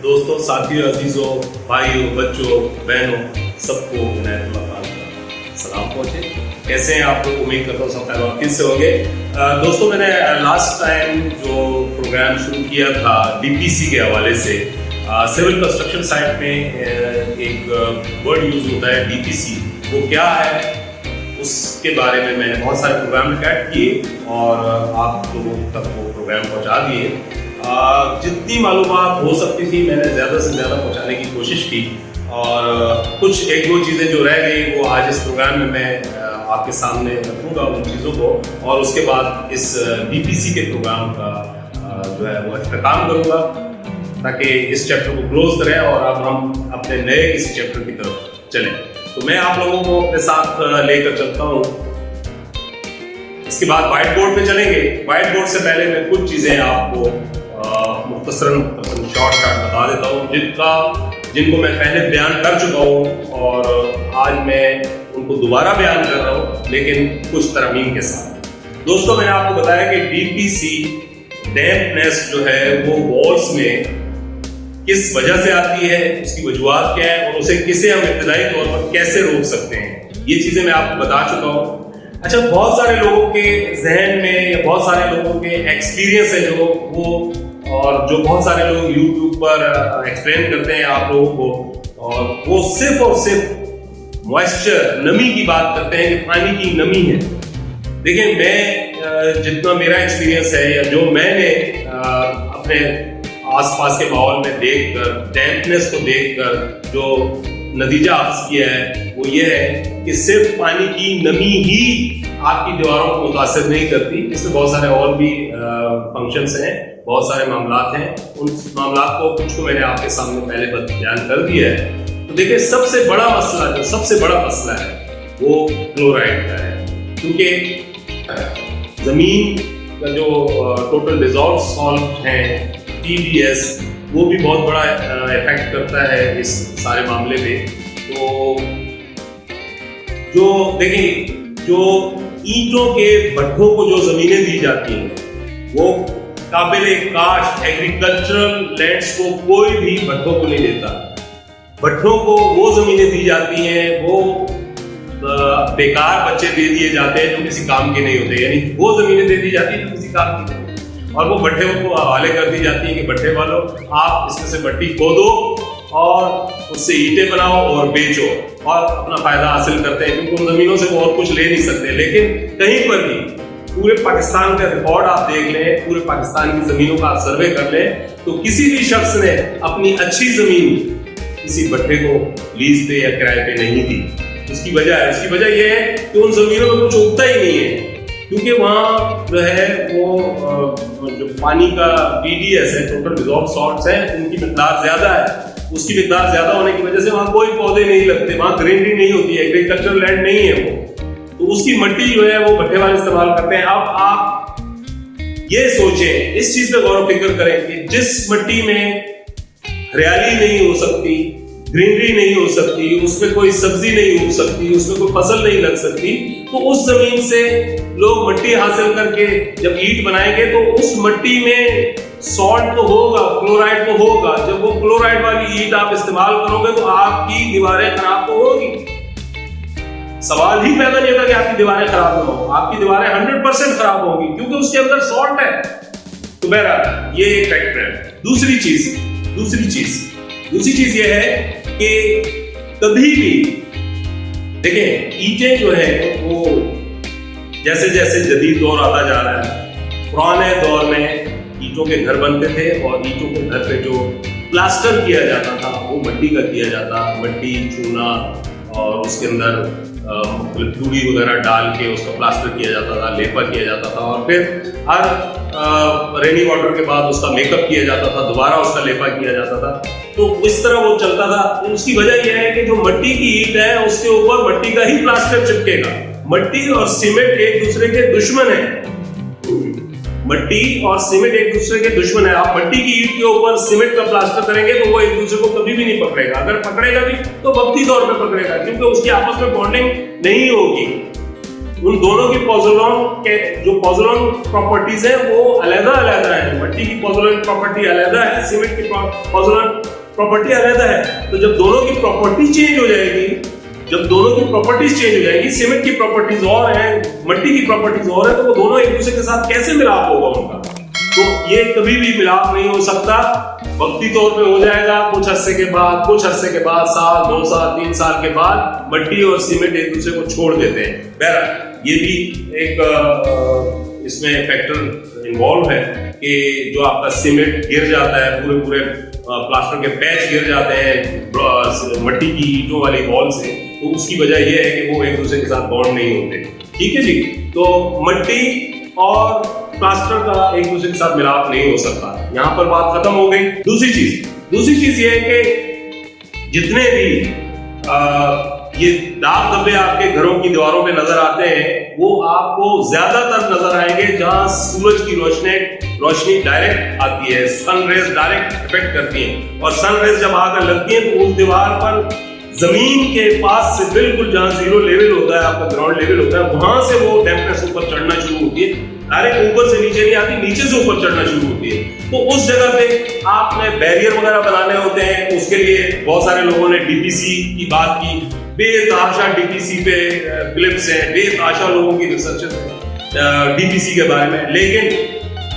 दोस्तों, साथियों, अजीजों, भाइयों, बच्चों, बहनों, सबको इनायतुल्लाह खान का सलाम पहुंचे। कैसे हैं आप लोग? उम्मीद करता हूँ सब खैर वाक़ई से होंगे। दोस्तों, मैंने लास्ट टाइम जो प्रोग्राम शुरू किया था डीपीसी के हवाले से, सिविल कंस्ट्रक्शन साइट में एक वर्ड यूज होता है डीपीसी, वो क्या है उसके बारे में मैंने बहुत सारे प्रोग्राम रिकॉर्ड किए और आप लोगों तक वो प्रोग्राम पहुंचा दिए। जितनी मालूमात हो सकती थी मैंने ज़्यादा से ज़्यादा पहुंचाने की कोशिश की और कुछ एक दो चीज़ें जो रह गई वो आज इस प्रोग्राम में मैं आपके सामने रखूँगा उन चीज़ों को, और उसके बाद इस डीपीसी के प्रोग्राम का जो है वो इख्तिताम करूँगा ताकि इस चैप्टर को क्लोज करें और अब हम अपने नए किसी चैप्टर की तरफ चलें। तो मैं आप लोगों को अपने साथ लेकर चलता हूँ। इसके बाद व्हाइट बोर्ड पे चलेंगे। व्हाइट बोर्ड से पहले मैं कुछ चीज़ें आपको मुख्तसरन शॉर्टकट बता देता हूँ जिनको मैं पहले बयान कर चुका हूँ और आज मैं उनको दोबारा बयान कर रहा हूँ, लेकिन कुछ तरमीम के साथ। दोस्तों, मैंने आपको बताया कि डीपीसी डैम्पनेस जो है वो वॉल्स में किस वजह से आती है, उसकी वजूहात क्या है और उसे किसे हम इब्तदाई तौर पर कैसे रोक सकते हैं, ये चीज़ें मैं आपको बता चुका हूँ। अच्छा, बहुत सारे लोगों के जहन में या बहुत सारे लोगों के एक्सपीरियंस है जो वो, और जो बहुत सारे लोग यूट्यूब पर एक्सप्लेन करते हैं आप लोगों को, और वो सिर्फ और सिर्फ मॉइस्चर, नमी की बात करते हैं कि पानी की नमी है। देखिए, मैं जितना मेरा एक्सपीरियंस है या जो मैंने अपने आसपास के माहौल में देखकर, डैम्पनेस को देखकर जो नतीजा हासिल किया है वो ये है कि सिर्फ पानी की नमी ही आपकी दीवारों को मुतासिर नहीं करती। इसमें बहुत सारे और भी फंक्शंस हैं, बहुत सारे मामलात हैं। उन मामलात को कुछ को मैंने आपके सामने पहले बयान कर दिया है। तो देखिए, सबसे बड़ा मसला है वो क्लोराइड का है, क्योंकि जमीन का जो टोटल डिसॉल्व सॉल्ट है TDS, वो भी बहुत बड़ा इफेक्ट करता है इस सारे मामले में। तो जो देखिए, जो ईंटों के भट्ठों को जो जमीनें दी जाती हैं वो काबिले काश्त एग्रीकल्चरल लैंड्स को कोई भी भट्ठों को नहीं देता। भट्ठों को वो जमीनें दी जाती हैं, वो बेकार बच्चे दे दिए जाते हैं जो किसी काम के नहीं होते, यानी वो जमीनें दे दी जाती हैं जो किसी काम की नहीं होती, और वो भट्ठे को हवाले कर दी जाती है कि भट्ठे वालों आप इसमें से भट्टी खोदो और उससे ईंटें बनाओ और बेचो और अपना फायदा हासिल करते हैं, क्योंकि उन जमीनों से वो और कुछ ले नहीं सकते। लेकिन कहीं पर भी पूरे पाकिस्तान का रिकॉर्ड आप देख लें, पूरे पाकिस्तान की जमीनों का आप सर्वे कर लें, तो किसी भी शख्स ने अपनी अच्छी जमीन किसी भट्ठे को लीज पे या किराए पे नहीं दी। उसकी वजह यह है कि उन जमीनों में कुछ उगता ही नहीं है, क्योंकि वहाँ जो है वो जो पानी का TDS है, टोटल डिसॉल्व सॉल्ट्स है, उनकी मिकदार ज्यादा है। उसकी मिकदार ज्यादा होने की वजह से वहाँ कोई पौधे नहीं लगते, वहाँ ग्रीनरी नहीं होती है, एग्रीकल्चरल लैंड नहीं है वो, तो उसकी मिट्टी जो है वो भट्ठे वाले इस्तेमाल करते हैं। अब आप ये सोचें, इस चीज पे गौर फिक्र करें कि जिस मिट्टी में हरियाली नहीं हो सकती, ग्रीनरी नहीं हो सकती, उसमें कोई सब्जी नहीं उग सकती, उसमें कोई फसल नहीं लग सकती, तो उस जमीन से लोग मिट्टी हासिल करके जब ईंट बनाएंगे तो उस मिट्टी में सॉल्ट तो होगा, क्लोराइड तो होगा। जब वो क्लोराइड वाली ईंट आप इस्तेमाल करोगे तो आपकी दीवारें खराब तो होगी। सवाल ही पैदा नहीं होता कि आपकी दीवारें खराब ना हो, आपकी दीवारें 100% खराब होगी, क्योंकि उसके अंदर सॉल्ट है। तो बहरहाल ये एक फैक्टर है। दूसरी चीज ये है कि कभी भी देखिए, ईंटें जो है वो जैसे जैसे जदीद दौर आता जा रहा है, पुराने दौर में ईंटों के घर बनते थे और ईंटों के घर पे जो प्लास्टर किया जाता था वो मिट्टी का किया जाता, मिट्टी, चूना और उसके अंदर चूड़ी वगैरह डाल के उसका प्लास्टर किया जाता था, लेपा किया जाता था, और फिर हर रेनी वाटर के बाद उसका मेकअप किया जाता था, दोबारा उसका लेपा किया जाता था। तो इस तरह वो चलता था। उसकी वजह यह है कि जो मिट्टी की ईंट है उसके ऊपर मिट्टी का ही प्लास्टर चिपकेगा। मिट्टी और सीमेंट एक दूसरे के दुश्मन है। मिट्टी और सीमेंट एक दूसरे के दुश्मन है। आप मिट्टी की ईंट के ऊपर सीमेंट का प्लास्टर करेंगे तो वो एक दूसरे को कभी भी नहीं पकड़ेगा। अगर पकड़ेगा भी तो वक्ती तौर पे पकड़ेगा, क्योंकि उसकी आपस में बॉन्डिंग नहीं होगी। उन दोनों की पॉज़ोलन प्रॉपर्टीज है वो अलग-अलग है। मिट्टी की पॉज़ोलन प्रॉपर्टी अलग है, सीमेंट की पॉज़ोलन प्रॉपर्टी अलग है। तो जब दोनों की प्रॉपर्टी चेंज हो जाएगी, जब दोनों की प्रॉपर्टीज चेंज हो जाएगी, सीमेंट की प्रॉपर्टीज और है, मिट्टी की प्रॉपर्टीज और है, तो वो दोनों एक दूसरे के साथ कैसे मिलाप होगा उनका? तो ये कभी भी मिलाप नहीं हो सकता। वक्ती तौर पे हो जाएगा, कुछ अरसे के बाद, साल, 2 साल, 3 साल के बाद मिट्टी और सीमेंट एक दूसरे को छोड़ देते हैं। बहरहाल ये भी एक इसमें फैक्टर इन्वॉल्व है कि जो आपका सीमेंट गिर जाता है, पूरे प्लास्टर के पैच गिर जाते हैं मिट्टी की ईंटों वाली वॉल से, तो उसकी वजह यह है कि वो एक दूसरे के साथ बॉन्ड नहीं होते। ठीक है जी, तो मिट्टी और प्लास्टर का एक दूसरे के साथ मिलाप नहीं हो सकता। यहाँ पर बात खत्म हो गई। दूसरी चीज ये है कि जितने भी ये दाग धब्बे आपके घरों की दीवारों पे नजर आते हैं, वो आपको ज्यादातर नजर आएंगे जहां सूरज की रोशनी डायरेक्ट आती है, सन रेज डायरेक्ट इफेक्ट करती है, और सन रेज जब आकर लगती है तो उस दीवार पर जमीन के पास से बिल्कुल जहां जीरो लेवल होता है, आपका ग्राउंड लेवल होता है, वहां से वो डैम्पनेस ऊपर चढ़ना शुरू होती है। डायरेक्ट ऊपर से नीचे नहीं आती, नीचे से ऊपर चढ़ना शुरू होती है। तो उस जगह पे आपने बैरियर वगैरह बनाने होते हैं, उसके लिए बहुत सारे लोगों ने डीपीसी की बात की। बेतहाशा डीपीसी पे क्लिप्स हैं, बेतहाशा लोगों की रिसर्च है डीपीसी के बारे में, लेकिन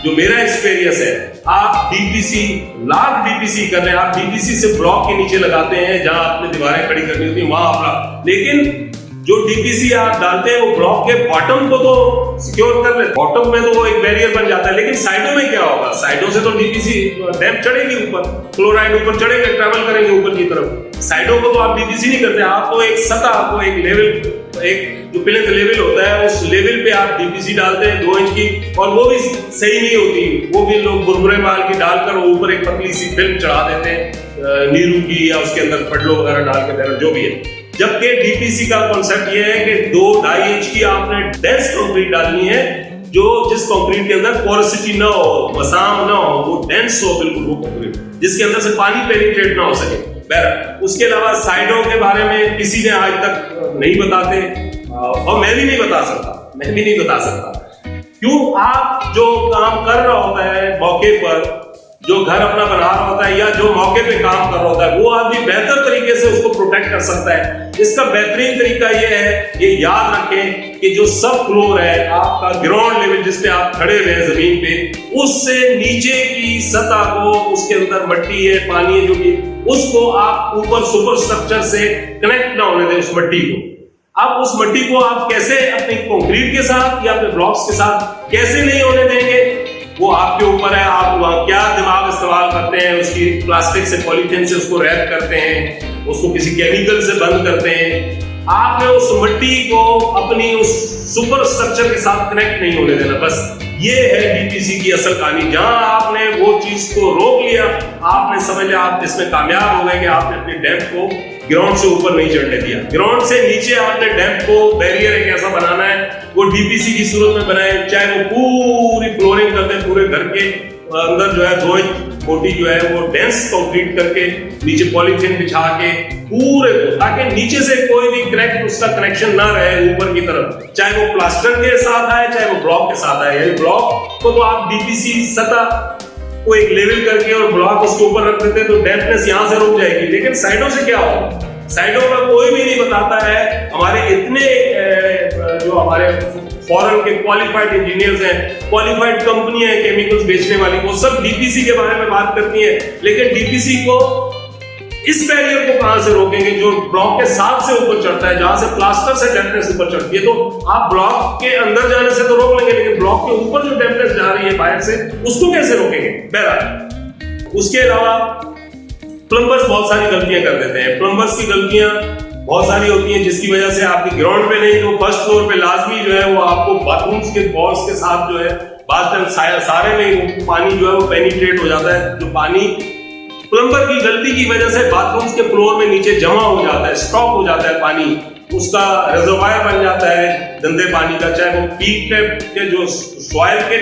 जो मेरा एक्सपीरियंस है, आप डीपीसी लाख डीपीसी कर रहे हैं, आप डीपीसी से ब्लॉक के नीचे लगाते हैं जहां आपने दीवारें खड़ी करनी होती है वहां आप, लेकिन जो डीपीसी आप डालते हैं वो ब्लॉक के बॉटम को तो सिक्योर कर ले, बॉटम में तो वो एक बैरियर बन जाता है, लेकिन साइडों में क्या होगा? साइडों से तो डीपीसी डैम्प चढ़ेगी ऊपर, क्लोराइड ऊपर चढ़ेगा, ट्रैवल करेंगे ऊपर की तरफ। साइडों को तो आप डीपीसी नहीं करते, आपको एक सतह, आपको एक लेवल, एक जो प्लिंथ लेवल होता है उस लेवल पे आप डीपीसी डालते हैं 2 इंच की, और वो भी सही नहीं होती, वो भी लोग बुरबुरे माल की डालकर ऊपर एक पतली सी फिल्म चढ़ा देते हैं नीरू की, या उसके अंदर पडलो वगैरह डाल के, जो भी है। जबकि डीपीसी का कॉन्सेप्ट ये है कि 2-2.5 इंच की आपने डेंस कंक्रीट डालनी है, जो जिस कंक्रीट के अंदर पोरोसिटी ना हो, मसाम ना हो, वो डेंस हो बिल्कुल, वो कंक्रीट जिसके अंदर से पानी पेनिट्रेट ना हो सके। बहरहाल उसके अलावा साइडों के बारे में किसी ने आज तक नहीं बताते, और मैं भी नहीं बता सकता। क्यों? आप जो काम कर रहा होता है मौके पर, जो घर अपना बना रहा होता है, या जो मौके पे काम कर रहा होता है, वो आदमी बेहतर तरीके से उसको प्रोटेक्ट कर सकता है। इसका बेहतरीन तरीका ये है, ये याद रखें कि जो सब फ्लोर है आपका, ग्राउंड लेवल जिस पे आप खड़े हुए हैं जमीन पे, उससे नीचे की सतह को, उसके अंदर मिट्टी है, पानी है, जो भी, उसको आप ऊपर सुपर स्ट्रक्चर से कनेक्ट ना होने दें उस मिट्टी को। अब उस मिट्टी को आप कैसे अपनी कंक्रीट के साथ या अपने ब्लॉक्स के साथ कैसे नहीं होने देंगे, वो आपके ऊपर है। आप वहां क्या दिमाग इस्तेमाल करते हैं, उसकी प्लास्टिक से, पॉलीथीन से उसको रैप करते हैं, उसको किसी केमिकल से बंद करते हैं। आपने उस मिट्टी को अपनी उस सुपर स्ट्रक्चर के साथ कनेक्ट नहीं होने देना। बस ये है डीपीसी की असल कहानी। जहां आपने वो चीज को रोक लिया, आपने समझ लिया, आप इसमें कामयाब हो गए कि आपने अपनी डैम्प को ग्राउंड से ऊपर नहीं चढ़ने दिया। ग्राउंड से नीचे आपने डैम्प को, बैरियर एक ऐसा बनाना है, वो डीपीसी की सूरत में बनाए, चाहे वो पूरी फ्लोरिंग कर दे, पूरे घर के अंदर जो है 2 इंच मोटी जो है वो डेंस कंक्रीट करके, नीचे पॉलीथीन बिछा के पूरे को, ताकि नीचे से कोई भी क्रैक, उसका कनेक्शन ना रहे ऊपर की तरफ, चाहे वो प्लास्टर के साथ आए, चाहे वो ब्लॉक के साथ आए। यानी ब्लॉक को तो आप डीपीसी सतह को एक लेवल करके और ब्लॉक उसके ऊपर रख देते तो डैम्पनेस यहां से रुक जाएगी। लेकिन साइडों से क्या होगा? साइडों का कोई भी नहीं बताता है। हमारे इतने जो हमारे फॉरेन के क्वालिफाइड इंजीनियर्स हैं, क्वालिफाइड कंपनियां हैं केमिकल्स बेचने वाली, वो सब डीपीसी के बारे में बात करती हैं, लेकिन डीपीसी को, इस बैरियर को कहां से रोकेंगे जो ब्लॉक के साथ से ऊपर चढ़ता है, जहां से प्लास्टर से डैम्पनेस ऊपर चढ़ती है। तो आप ब्लॉक के अंदर जाने से तो रोक लेंगे, लेकिन ब्लॉक के ऊपर जो डैम्पनेस जा रही है बाहर से, उसको कैसे रोकेंगे? बहरहाल उसके अलावा प्लम्बर्स बहुत सारी गलतियां कर देते हैं। प्लम्बर्स की गलतियां बहुत सारी होती हैं, जिसकी वजह से आपकी ग्राउंड पे नहीं तो फर्स्ट फ्लोर पे लाजमी जो है वो आपको बाथरूम्स के वॉल्स के साथ जो है बाथरूम सारे में पानी जो है वो पेनिट्रेट हो जाता है। जो पानी प्लम्बर की गलती की वजह से बाथरूम्स के फ्लोर में नीचे जमा हो जाता है, स्टॉक हो जाता है पानी, उसका रिजर्वायर बन जाता है गंदे पानी का, चाहे वो पीक टैप के जो सॉइल के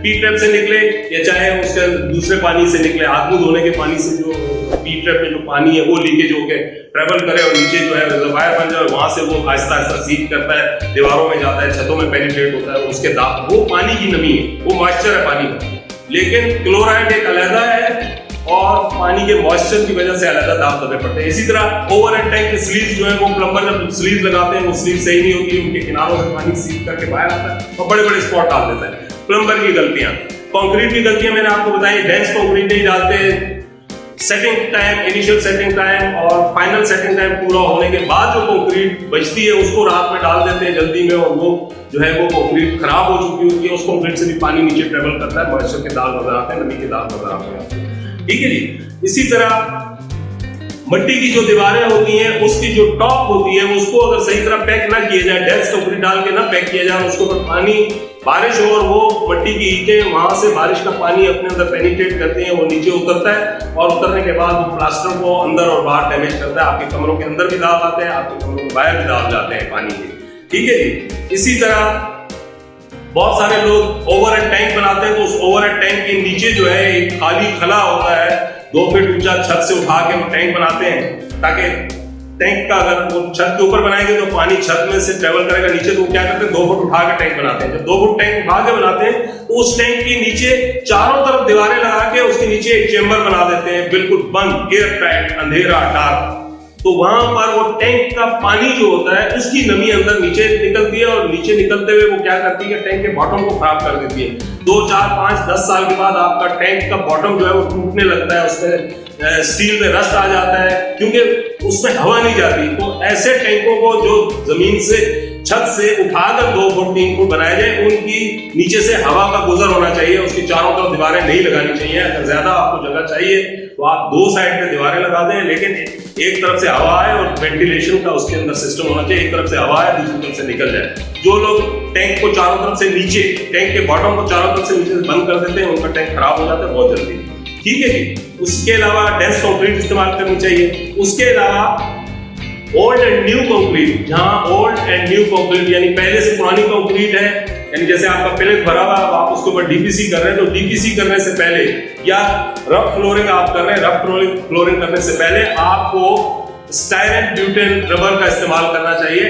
पीक टैप से निकले, या चाहे उसके दूसरे पानी से निकले, हाथ मुंह धोने के पानी से जो पीक टैप में जो पानी है वो लीकेज होके ट्रेवल करे और नीचे जो है रिजर्वायर बन जाए, वहां से वो आहिस्ता आहिस्ता सीप करता है, दीवारों में जाता है, छतों में पेनिट्रेट होता है, उसके दाग, वो पानी की नमी है, वो मॉइस्चर है पानी का। लेकिन क्लोराइड एक अलग है, और पानी के मॉइस्चर की वजह से अलग दाब दबे पड़ते हैं। इसी तरह ओवरहेड टैंक के स्लीव्स जो है वो प्लम्बर जब स्लीव लगाते हैं वो स्लीव सही नहीं होती, उनके किनारों से पानी सीप करके बाहर आता है और बड़े बड़े स्पॉट डाल देता है। प्लम्बर की गलतियां। कंक्रीट की गलतियां मैंने आपको बताई, डेंस कंक्रीट नहीं डालते, setting time, initial setting time और फाइनल सेटिंग टाइम पूरा होने के बाद जो कंक्रीट बचती है उसको रात में डाल देते हैं जल्दी में, और वो जो है वो कंक्रीट खराब हो चुकी होती है, उस कंक्रीट से भी पानी नीचे ट्रेवल करता है, मॉइस्चर के दाग नजर आते हैं, नमी के दाग नजर आते हैं। ठीक है जी। इसी तरह मिट्टी की जो दीवारें होती हैं उसकी जो टॉप होती है उसको अगर सही तरह पैक ना किया जाए, डेंस कंक्रीट डाल के ना पैक किया जाए, उसके ऊपर पानी बारिश हो और वो मिट्टी की ईंटें वहां से बारिश का पानी अपने अंदर पेनिट्रेट करती हैं, वो नीचे उतरता है और उतरने के बाद वो प्लास्टर को अंदर और बाहर डैमेज करता है। आपके कमरों के अंदर भी दाग आते हैं, आपके कमरों के बाहर भी दाग जाते हैं पानी के। ठीक है जी। इसी तरह बहुत सारे लोग ओवरहेड टैंक बनाते हैं, तो उस ओवरहेड टैंक के नीचे जो है एक खाली खला होता है, 2 फीट ऊंचा, छत से उठा के वो टैंक बनाते हैं ताकि टैंक का अगर वो छत के ऊपर बनाएंगे तो पानी छत में से ट्रेवल करेगा नीचे, तो क्या करते हैं 2 फुट उठा के टैंक बनाते हैं। जब 2 फुट टैंक उठा के बनाते हैं तो उस टैंक के नीचे चारों तरफ दीवारें लगा के उसके नीचे एक चेंबर बना देते हैं, बिल्कुल बंद, एयर टाइट, अंधेरा, डार्क। तो वहां पर वो टैंक का पानी जो होता है उसकी नमी अंदर नीचे निकलती है और नीचे निकलते हुए वो क्या करती है, टैंक के बॉटम को खराब कर देती है। 2, 4, 5, 10 साल के बाद आपका टैंक का बॉटम जो है वो टूटने लगता है, उसमें स्टील में रस्ट आ जाता है क्योंकि उसमें हवा नहीं जाती। तो ऐसे टैंकों को जो जमीन से, छत से उठाकर 2 फुट 3 फुट बनाए जाए, उनकी नीचे से हवा का गुजर होना चाहिए, उसकी चारों तरफ दीवारें नहीं लगानी चाहिए। अगर ज्यादा आपको जगह चाहिए तो आप 2 साइड पे दीवारें लगा दें, लेकिन एक तरफ से हवा आए और वेंटिलेशन का उसके अंदर सिस्टम होना चाहिए, एक तरफ से हवा आए दूसरी तरफ से निकल जाए। जो लोग टैंक को चारों तरफ से नीचे, टैंक के बॉटम को चारों तरफ से नीचे से बंद कर देते हैं, उनका टैंक खराब हो जाता है बहुत जल्दी। ठीक है जी। उसके अलावा डेंस कंक्रीट इस्तेमाल करनी चाहिए। उसके अलावा ओल्ड एंड न्यू कंक्रीट, जहां ओल्ड एंड न्यू कंक्रीट यानी पहले से पुरानी कंक्रीट है, यानी जैसे आपका प्लेट भरा हुआ है आप उसके ऊपर डीपीसी कर रहे हैं, तो डीपीसी करने से पहले या रफ फ्लोरिंग आप कर रहे हैं, रफ फ्लोरिंग करने से पहले आपको स्टाइरेन ब्यूटेन रबर का इस्तेमाल करना चाहिए।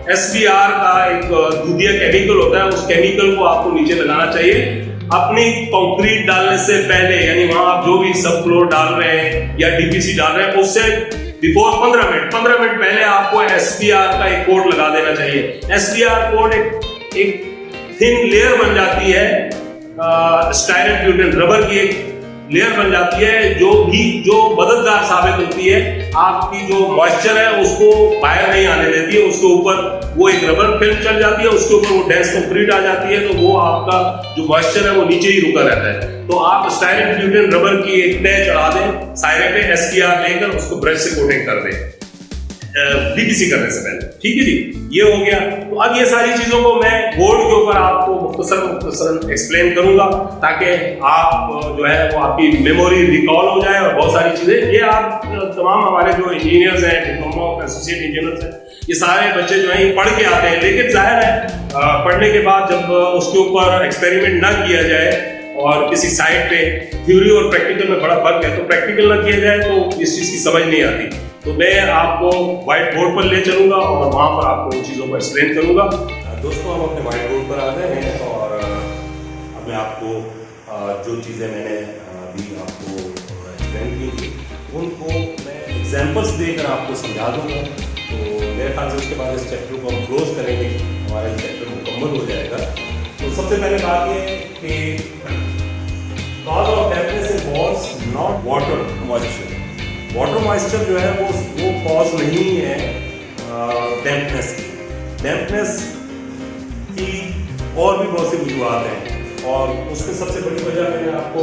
एसबीआर का एक दूधिया केमिकल होता है, उस केमिकल को आपको नीचे लगाना चाहिए अपनी कंक्रीट डालने से पहले, यानी वहां आप जो भी सब फ्लोर डाल रहे हैं या डीपीसी डाल रहे हैं उससे बिफोर 15 मिनट पहले आपको एसबीआर का एक कोट लगा देना चाहिए। एसबीआर कोट एक थिन लेयर बन जाती है, स्टाइरेन ब्यूटेन रबर की एक लेयर बन जाती है जो मददगार साबित होती है, आपकी जो मॉइस्चर है उसको बाहर नहीं आने देती है। उसके ऊपर वो एक रबर फिल्म चल जाती है, उसके ऊपर वो डेंस कंक्रीट आ जाती है, तो वो आपका जो मॉइस्चर है वो नीचे ही रुका रहता है। तो आप स्टाइरेन ब्यूटेन रबर की एक तय चढ़ा दें सायरे पे, एसबीआर लेकर उसको ब्रश से कोटिंग कर दें डीपीसी करने से पहले। ठीक है जी। ये हो गया। तो अब ये सारी चीजों को मैं बोर्ड के ऊपर आपको मुख्तसर एक्सप्लेन करूंगा ताकि आप जो है वो आपकी मेमोरी रिकॉल हो जाए और बहुत सारी चीजें ये आप तमाम हमारे जो इंजीनियर्स हैं, डिप्लोमा ऑफ एसोसिएट इंजीनियर्स हैं, ये सारे बच्चे जो है ये पढ़ के आते हैं, लेकिन जाहिर है पढ़ने के बाद जब उसके ऊपर एक्सपेरिमेंट ना किया जाए और किसी साइट पे थ्योरी और प्रैक्टिकल में बड़ा फर्क है, तो प्रैक्टिकल ना किया जाए तो इस चीज की समझ नहीं आती। तो मैं आपको व्हाइट बोर्ड पर ले चलूंगा और वहां पर आपको इन चीजों को एक्सप्लेन करूंगा। दोस्तों, हम अपने व्हाइट बोर्ड पर आ गए हैं और अब मैं आपको जो चीज़ें मैंने अभी आपको एक्सप्लेन की थी उनको मैं एग्जाम्पल्स देकर आपको समझा दूंगा। तो मेरे ख्याल से उसके बाद इस चैप्टर को हम क्लोज करेंगे, हमारा चैप्टर मुकम्मल हो जाएगा। तो सबसे पहले बात ये कि cause of deafness involves not water moisture. Water moisture जो है वो कॉज नहीं है डैम्पनेस की। डैम्पनेस की और भी बहुत सी वजूहत हैं और उसमें सबसे बड़ी वजह मैंने आपको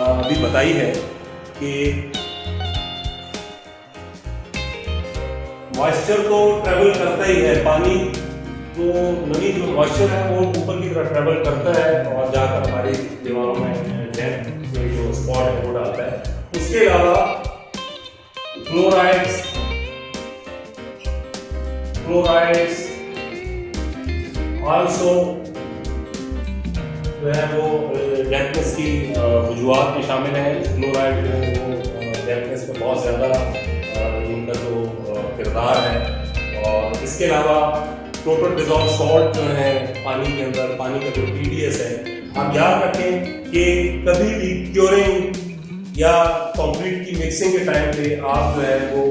अभी बताई है कि मॉइस्चर तो ट्रेवल करता ही है, पानी तो नमी जो मॉइस्चर है वो ऊपर की तरफ ट्रेवल करता है और जाकर हमारी दीवारों में डैम्प जो स्पॉट है वो डालता है। उसके अलावा फ्लोराइड्स आल्सो जो है वो डैम्पनेस की वजूहत में शामिल है। फ्लोराइड जो है वो डैम्पनेस में बहुत ज़्यादा इनका जो किरदार है। और इसके अलावा टोटल डिजॉल्व सॉल्ट जो है पानी के अंदर, पानी का जो TDS है, आप याद रखें कि कभी भी क्योरिंग या कंक्रीट की मिक्सिंग के टाइम पे आप जो है वो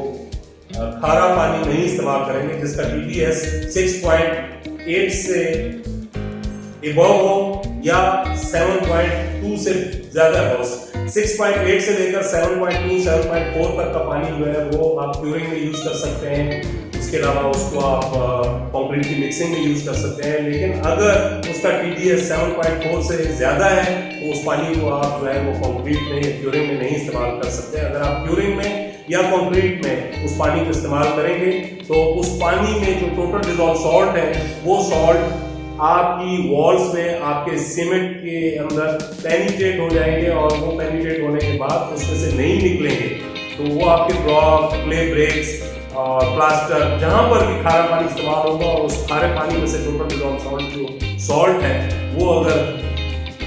खारा पानी नहीं इस्तेमाल करेंगे जिसका TDS 6.8 से एबव हो या 7.2 से ज्यादा हो। 6.8 से लेकर 7.2 7.4 तक का पानी जो है वो आप क्यूरिंग में यूज कर सकते हैं। उसके अलावा उसको आप कंक्रीट की मिक्सिंग में यूज कर सकते हैं। लेकिन अगर उसका TDS 7.4 से ज्यादा है तो उस पानी को आप जो है वो कंक्रीट में क्यूरिंग में नहीं इस्तेमाल कर सकते। अगर आप क्यूरिंग में या कंक्रीट में उस पानी को इस्तेमाल करेंगे तो उस पानी में जो टोटल डिजॉल्व सॉल्ट है वो सॉल्ट आपकी वॉल्स में आपके सीमेंट के अंदर पेनिट्रेट हो जाएंगे और वो पेनिट्रेट होने के बाद उसमें से नहीं निकलेंगे तो वो आपके ब्लॉक, क्ले ब्रेक्स और प्लास्टर जहां पर भी खारा पानी इस्तेमाल होगा और उस खारे पानी में से टोटल डिजॉल्व सॉल्ट जो सॉल्ट है वो अगर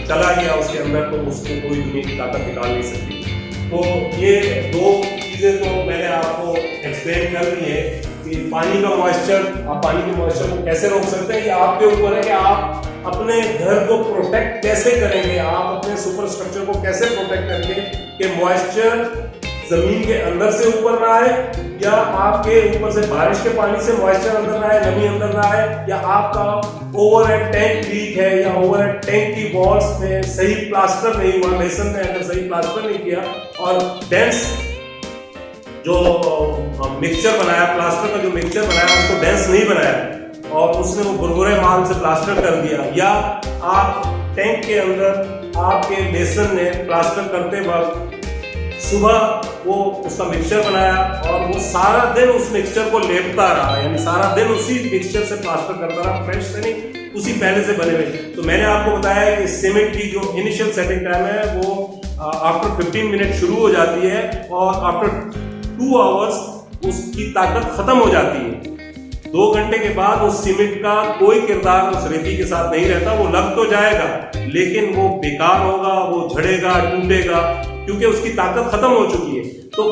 चला गया उसके अंदर तो उसको कोई दुनिया की ताकत निकाल नहीं सकती। तो ये दो चीजें तो मैंने आपको एक्सप्लेन कर दी है कि पानी का मॉइस्चर, आप पानी के मॉइस्चर को कैसे रोक सकते हैं। ये आपके ऊपर है कि आप अपने घर को प्रोटेक्ट कैसे करेंगे, आप अपने सुपर स्ट्रक्चर को कैसे प्रोटेक्ट करेंगे कि मॉइस्चर जमीन के अंदर से ऊपर ना आए या आपके ऊपर से बारिश के पानी से मॉइस्चर अंदर ना आए, नमी अंदर ना आए, या आपका ओवरहेड टैंक लीक है या ओवरहेड टैंक की वॉल्स में सही प्लास्टर नहीं हुआ, मेसन ने अगर सही प्लास्टर नहीं किया और डेंस जो मिक्सचर बनाया, प्लास्टर का जो मिक्सचर बनाया उसको डेंस नहीं बनाया और उसने वो बुरबुरे माल से प्लास्टर कर दिया, या आप टैंक के अंदर आपके मेसन ने प्लास्टर करते वक्त सुबह वो उसका मिक्सचर बनाया और वो सारा दिन उस मिक्सचर को लेपता रहा, यानी सारा दिन उसी मिक्सचर से प्लास्टर करता रहा, फ्रेश से नहीं, उसी पहले से बने हुए। तो मैंने आपको बताया कि सीमेंट की जो इनिशियल सेटिंग टाइम है वो आफ्टर 15 मिनट शुरू हो जाती है और आफ्टर 2 आवर्स उसकी ताकत खत्म हो जाती है। 2 घंटे के बाद उस सीमेंट का कोई किरदार उस रेती के साथ नहीं रहता। वो लग तो जाएगा लेकिन वो बेकार होगा, वो झड़ेगा, टूटेगा, क्योंकि उसकी ताकत खत्म हो चुकी है। तो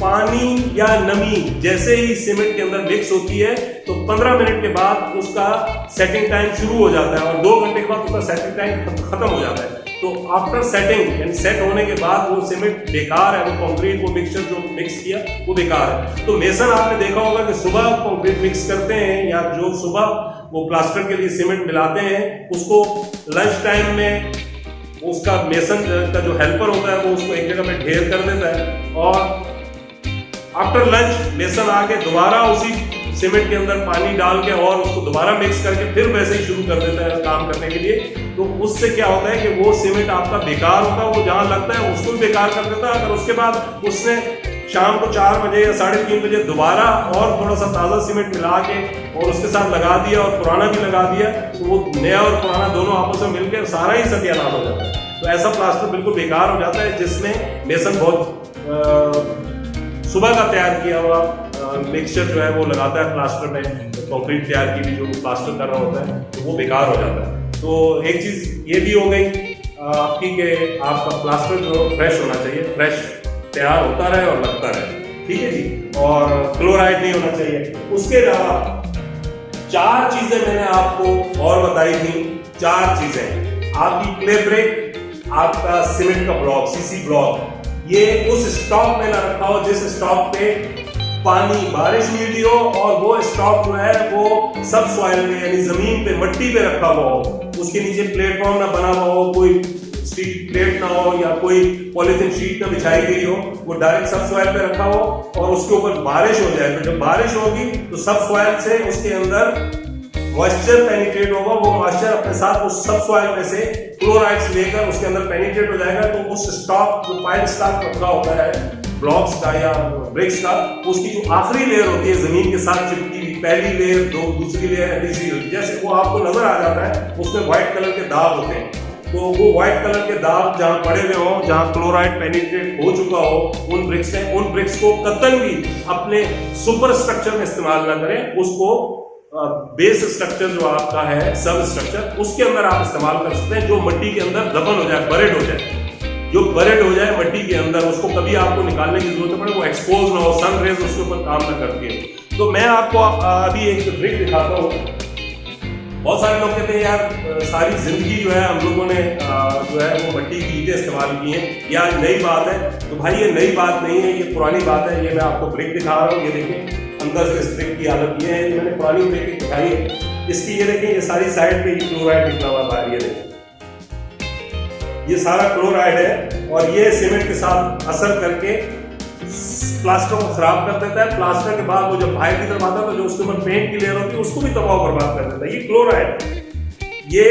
पानी या नमी जैसे ही सीमेंट के अंदर मिक्स होती है तो 15 मिनट के बाद उसका सेटिंग टाइम शुरू हो जाता है और 2 घंटे के बाद उसका सेटिंग टाइम खत्म हो जाता है। तो आफ्टर सेटिंग यानी सेट होने के बाद वो सीमेंट बेकार है, वो कंक्रीट, वो मिक्सचर जो मिक्स किया वो बेकार है। तो मेसन आपने देखा होगा कि सुबह कंक्रीट मिक्स करते हैं या जो सुबह वो प्लास्टर के लिए सीमेंट मिलाते हैं उसको लंच टाइम में उसका मेसन का जो हेल्पर होता है वो उसको एक जगह पे ढेर कर देता है और आफ्टर लंच मेसन आके दोबारा उसी सीमेंट के अंदर पानी डाल के और उसको दोबारा मिक्स करके फिर वैसे ही शुरू कर देता है काम करने के लिए। तो उससे क्या होता है कि वो सीमेंट आपका बेकार होता है, वो जहां लगता है उसको भी बेकार कर देता है। अगर उसके बाद उसने शाम को 4 बजे या 3:30 बजे दोबारा और थोड़ा सा ताज़ा सीमेंट मिला के और उसके साथ लगा दिया और पुराना भी लगा दिया तो वो नया और पुराना दोनों आपस में मिलकर सारा ही सत्यानाश हो जाता है। तो ऐसा प्लास्टर बिल्कुल बेकार हो जाता है जिसमें मेसन बहुत सुबह का तैयार किया हुआ मिक्सचर जो है वो लगाता है प्लास्टर में, तो कंक्रीट तैयार की भी जो प्लास्टर कर रहा होता है तो वो बेकार हो जाता है। तो एक चीज़ ये भी हो गई आपकी कि आपका प्लास्टर जो फ्रेश होना चाहिए, फ्रेश तैयार होता रहे और लगता रहे, ठीक है जी, और क्लोराइड नहीं होना चाहिए। उसके अलावा 4 चीजें मैंने आपको और बताई थी। 4 चीजें आपकी क्ले ब्रेक, आपका सीमेंट का ब्लॉक, सीसी ब्लॉक, ये उस स्टॉक में ना रखा हो जिस स्टॉक पे पानी बारिश हुई थी हो और वो स्टॉक जो है वो सब सॉइल में यानी जमीन पे मट्टी पे रखा हुआ हो, उसके नीचे प्लेटफॉर्म ना बना हुआ हो, कोई स्टील प्लेट ना हो या कोई पॉलीथिन शीट ना बिछाई गई हो, वो डायरेक्ट सब सॉइल पे रखा हो और उसके ऊपर बारिश हो जाए। तो जब बारिश होगी तो सब सॉइल से उसके अंदर मॉइस्चर पेनिट्रेट होगा, वो मॉइस्चर अपने साथ उस सब सॉइल में से क्लोराइड्स लेकर उसके अंदर पेनिट्रेट हो जाएगा। तो उस स्टॉक जो पाइल स्टॉक रखा होता है ब्लॉक्स का या ब्रिक्स का, उसकी जो आखिरी लेयर होती है जमीन के साथ चिपकी हुई, पहली लेयर, दूसरी लेयर, तीसरी लेयर, जैसे वो आपको नजर आ जाता है उसमें व्हाइट कलर के दाग होते हैं। तो वो व्हाइट कलर के दाग जहाँ पड़े हुए हों, जहाँ क्लोराइड पेनिट्रेट हो चुका हो उन ब्रिक्स को कतई भी अपने सुपर स्ट्रक्चर में इस्तेमाल ना करें। उसको बेस स्ट्रक्चर जो आपका है, सब स्ट्रक्चर, उसके अंदर आप इस्तेमाल कर सकते हैं जो मिट्टी के अंदर दफन हो जाए, बरेड हो जाए। जो बरेड हो जाए मिट्टी के अंदर, उसको कभी आपको निकालने की जरूरत पड़े, वो एक्सपोज ना हो, सन रेज उसके ऊपर काम ना करती है। तो मैं आपको अभी एक ट्रिक दिखाता हूँ बहुत सारे लोग कहते हैं यार सारी जिंदगी जो है हम लोगों ने जो है वो मिट्टी की ईंटें इस्तेमाल की हैं, या नई बात है। तो भाई ये नई बात नहीं है, ये पुरानी बात है। ये मैं आपको ब्रिक दिखा रहा हूँ, ये देखिए अंदर से इस ब्रिक की हालत ये है। मैंने पुरानी ब्रिक दिखाई है, इसकी ये देखिए ये सारी साइड पे क्लोराइड निकला हुआ बाहर, ये देखिए ये सारा क्लोराइड है और ये सीमेंट के साथ असर करके प्लास्टर को खराब कर देता है। प्लास्टर के बाद वो जब बाहर की तरफ आता है तो जो उसके ऊपर पेंट की लेयर होती है उसको भी तबाह बर्बाद कर देता है। ये क्लोराइड ये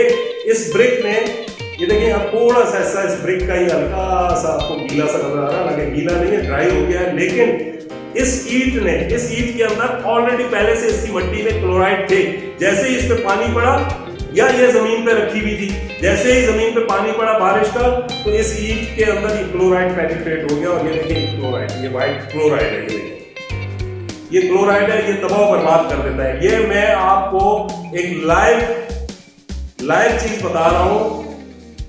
इस ब्रिक में, ये देखिए आप थोड़ा सा ऐसा इस ब्रिक का ही हल्का सा आपको गीला सा नजर आ रहा है, लगे गीला नहीं है, ड्राई हो गया है। लेकिन इस ईंट के अंदर ऑलरेडी पहले से इसकी मिट्टी में क्लोराइड थे। जैसे ही इस पे पानी पड़ा या ये जमीन पे रखी हुई थी, जैसे ही जमीन पे पानी पड़ा बारिश का, तो इस ईंट के अंदर ये क्लोराइड पेनिट्रेट हो गया और ये देखिए क्लोराइड, ये व्हाइट क्लोराइड है, ये देखिए ये क्लोराइड है, ये तबाह बर्बाद कर देता है। ये मैं आपको एक लाइव चीज बता रहा हूं,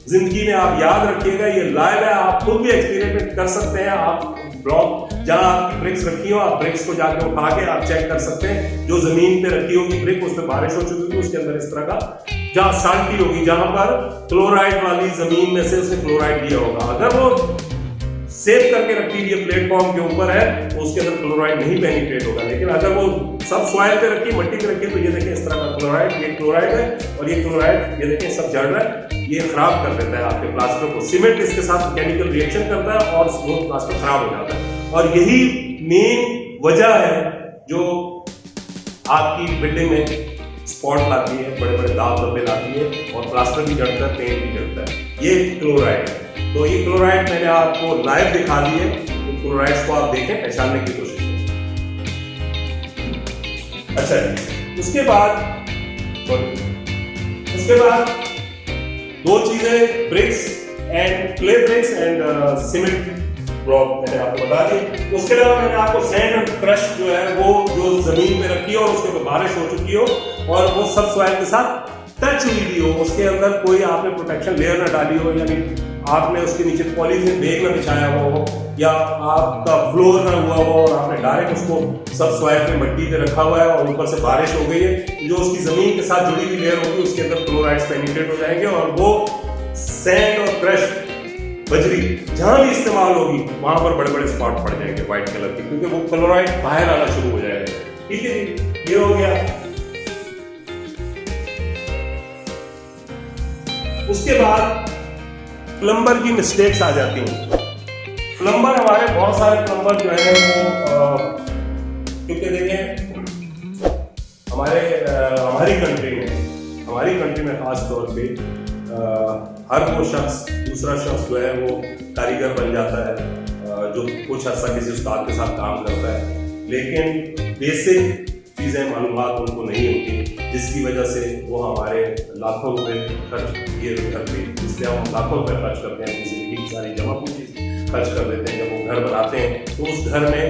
जिंदगी में आप याद रखिएगा, ये लाइव है, आप खुद भी एक्सपेरिमेंट कर सकते हैं। आप ब्लॉक जहां आपकी ब्रिक्स रखी हो, आप ब्रिक्स को जाकर उठा के आप चेक कर सकते हैं। जो जमीन पे रखी होगी ब्रिक, उस पर बारिश हो चुकी होगी, उसके अंदर इस तरह का जहां साल्टी होगी, जहां पर क्लोराइड वाली जमीन में से उसने क्लोराइड लिया होगा। अगर वो सेव करके रखी हुई प्लेटफॉर्म के ऊपर है तो उसके अंदर क्लोराइड नहीं पेनिट्रेट होगा। लेकिन अगर वो सब सॉइल पे रखी, मिट्टी पे रखी, तो ये देखिए इस तरह का क्लोराइड, ये क्लोराइड है और ये क्लोराइड ये देखिए सब जड़ रहा है, ये खराब कर देता है आपके प्लास्टर को। सीमेंट इसके साथ केमिकल रिएक्शन करता है और वो प्लास्टर खराब हो जाता है। और यही मेन वजह है जो आपकी बिल्डिंग में स्पॉट लाती है, बड़े बड़े दाग धब्बे लाती है और प्लास्टर भी जड़ता है, पेंट भी जड़ता है। ये क्लोराइड है। तो ये क्लोराइड मैंने आपको लाइव दिखा दी है, तो क्लोराइड्स को आप देखें, पहचानने की कोशिश करें। अच्छा, उसके बाद दो चीजें, bricks and clay bricks and cement block मैंने आपको बता दी। उसके अलावा मैंने आपको सैंड और क्रश जो है वो जो जमीन पे रखी हो और उसके ऊपर बारिश हो चुकी हो और वो सब सॉइल के साथ टच हुई भी हो, उसके अंदर कोई आपने प्रोटेक्शन लेयर ना डाली हो, यानी आपने उसके नीचे पॉलीथीन बैग ना बिछाया हो या आपका फ्लोर ना हुआ हो और आपने डायरेक्ट उसको सब सॉइल पे मिट्टी पे रखा हुआ है और ऊपर से बारिश हो गई है, जो उसकी जमीन के साथ जुड़ी हुई लेयर होगी उसके अंदर क्लोराइड्स पेनिट्रेट हो जाएंगे और वो सैंड और क्रश बजरी जहां भी इस्तेमाल होगी वहां पर बड़े बड़े स्पॉट पड़ जाएंगे व्हाइट कलर के, क्योंकि वो क्लोराइड बाहर आना शुरू हो जाएगा। ठीक है जी, ये हो गया। उसके बाद प्लम्बर की मिस्टेक्स आ जाती हैं। प्लम्बर हमारे बहुत सारे प्लम्बर जो है वो क्योंकि देखिए हमारी कंट्री में खास तौर पे हर वो शख्स दूसरा शख्स जो है वो कारीगर बन जाता है, जो कुछ अर्सा किसी उस्ताद के साथ काम करता है, लेकिन बेसिक चीज़ें मालूमात उनको नहीं होती, जिसकी वजह से वो हमारे लाखों रुपए खर्च ये करते हैं। इसलिए हम लाखों रुपए खर्च करते हैं, अपनी जिंदगी की सारी जमा पूंजी खर्च कर देते हैं। जब वो घर बनाते हैं तो उस घर में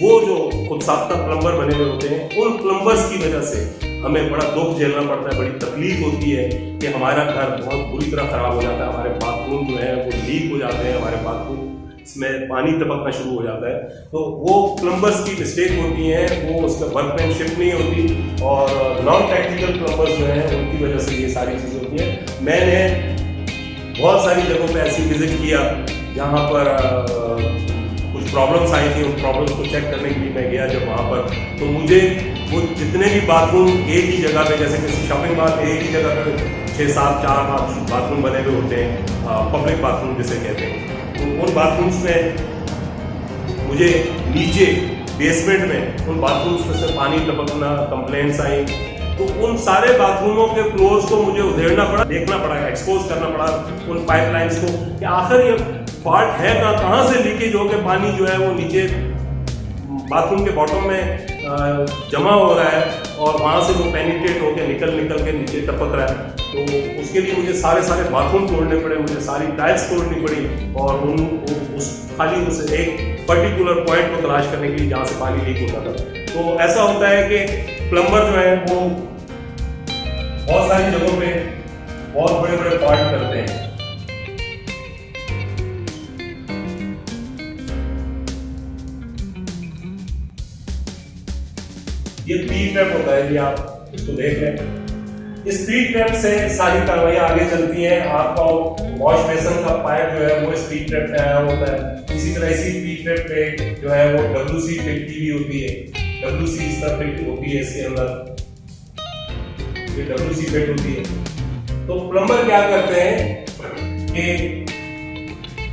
वो जो खुद साख्ता प्लम्बर बने हुए होते हैं, उन प्लम्बर्स की वजह से हमें बड़ा दुख झेलना पड़ता है, बड़ी तकलीफ होती है कि हमारा घर बहुत बुरी तरह खराब हो जाता है, हमारे बाथरूम जो है वो लीक हो जाते हैं, हमारे बाथरूम इसमें पानी टपकना शुरू हो जाता है। तो वो प्लम्बर्स की मिस्टेक होती है, वो उसका वर्कमैनशिप नहीं होती और नॉन टेक्निकल प्लम्बर्स जो हैं उनकी वजह से ये सारी चीज़ें होती हैं। मैंने बहुत सारी जगहों पे ऐसी विजिट किया जहाँ पर कुछ प्रॉब्लम्स आई थी, उन प्रॉब्लम्स को चेक करने के लिए मैं गया जब वहाँ पर, तो मुझे वो जितने भी बाथरूम एक ही जगह पे, जैसे किसी शॉपिंग मॉल एक ही जगह पे 6-7 बाथरूम बने हुए होते हैं, पब्लिक बाथरूम जिसे कहते हैं, तो उन बाथरूम्स में मुझे नीचे बेसमेंट में उन बाथरूम्स में से पानी टपकना कंप्लेंट्स आई। तो उन सारे बाथरूमों के फ्लोर्स को मुझे उधेड़ना पड़ा, देखना पड़ा, एक्सपोज करना पड़ा उन पाइपलाइंस को कि आखिर ये फॉल्ट है कहाँ से लीकेज होकर पानी जो है वो नीचे बाथरूम के बॉटम में जमा हो रहा है और वहाँ से वो पेनिट्रेट होकर निकल के नीचे टपक रहा है। तो उसके लिए मुझे सारे बाथरूम तोड़ने पड़े, मुझे सारी टाइल्स तोड़नी पड़ी और खाली उस एक पर्टिकुलर पॉइंट को तलाश करने के लिए जहाँ से पानी लीक होता था। तो ऐसा होता है कि प्लम्बर जो है वो बहुत सारी जगहों पे बहुत बड़े बड़े फॉल्ट करते हैं। ये पी ट्रैप होता है, ये आप इसको देख लें, इस पी ट्रैप से सारी कार्रवाई आगे चलती है। आपका वॉश बेसन का पाइप जो है वो इस पी ट्रैप पे आया होता है। इसी तरह इसी पी ट्रैप पे जो है वो WC फिट की भी होती है। WC इस तरह फिट होती है, इसके अंदर ये WC फिट होती है। तो प्लम्बर क्या करते हैं कि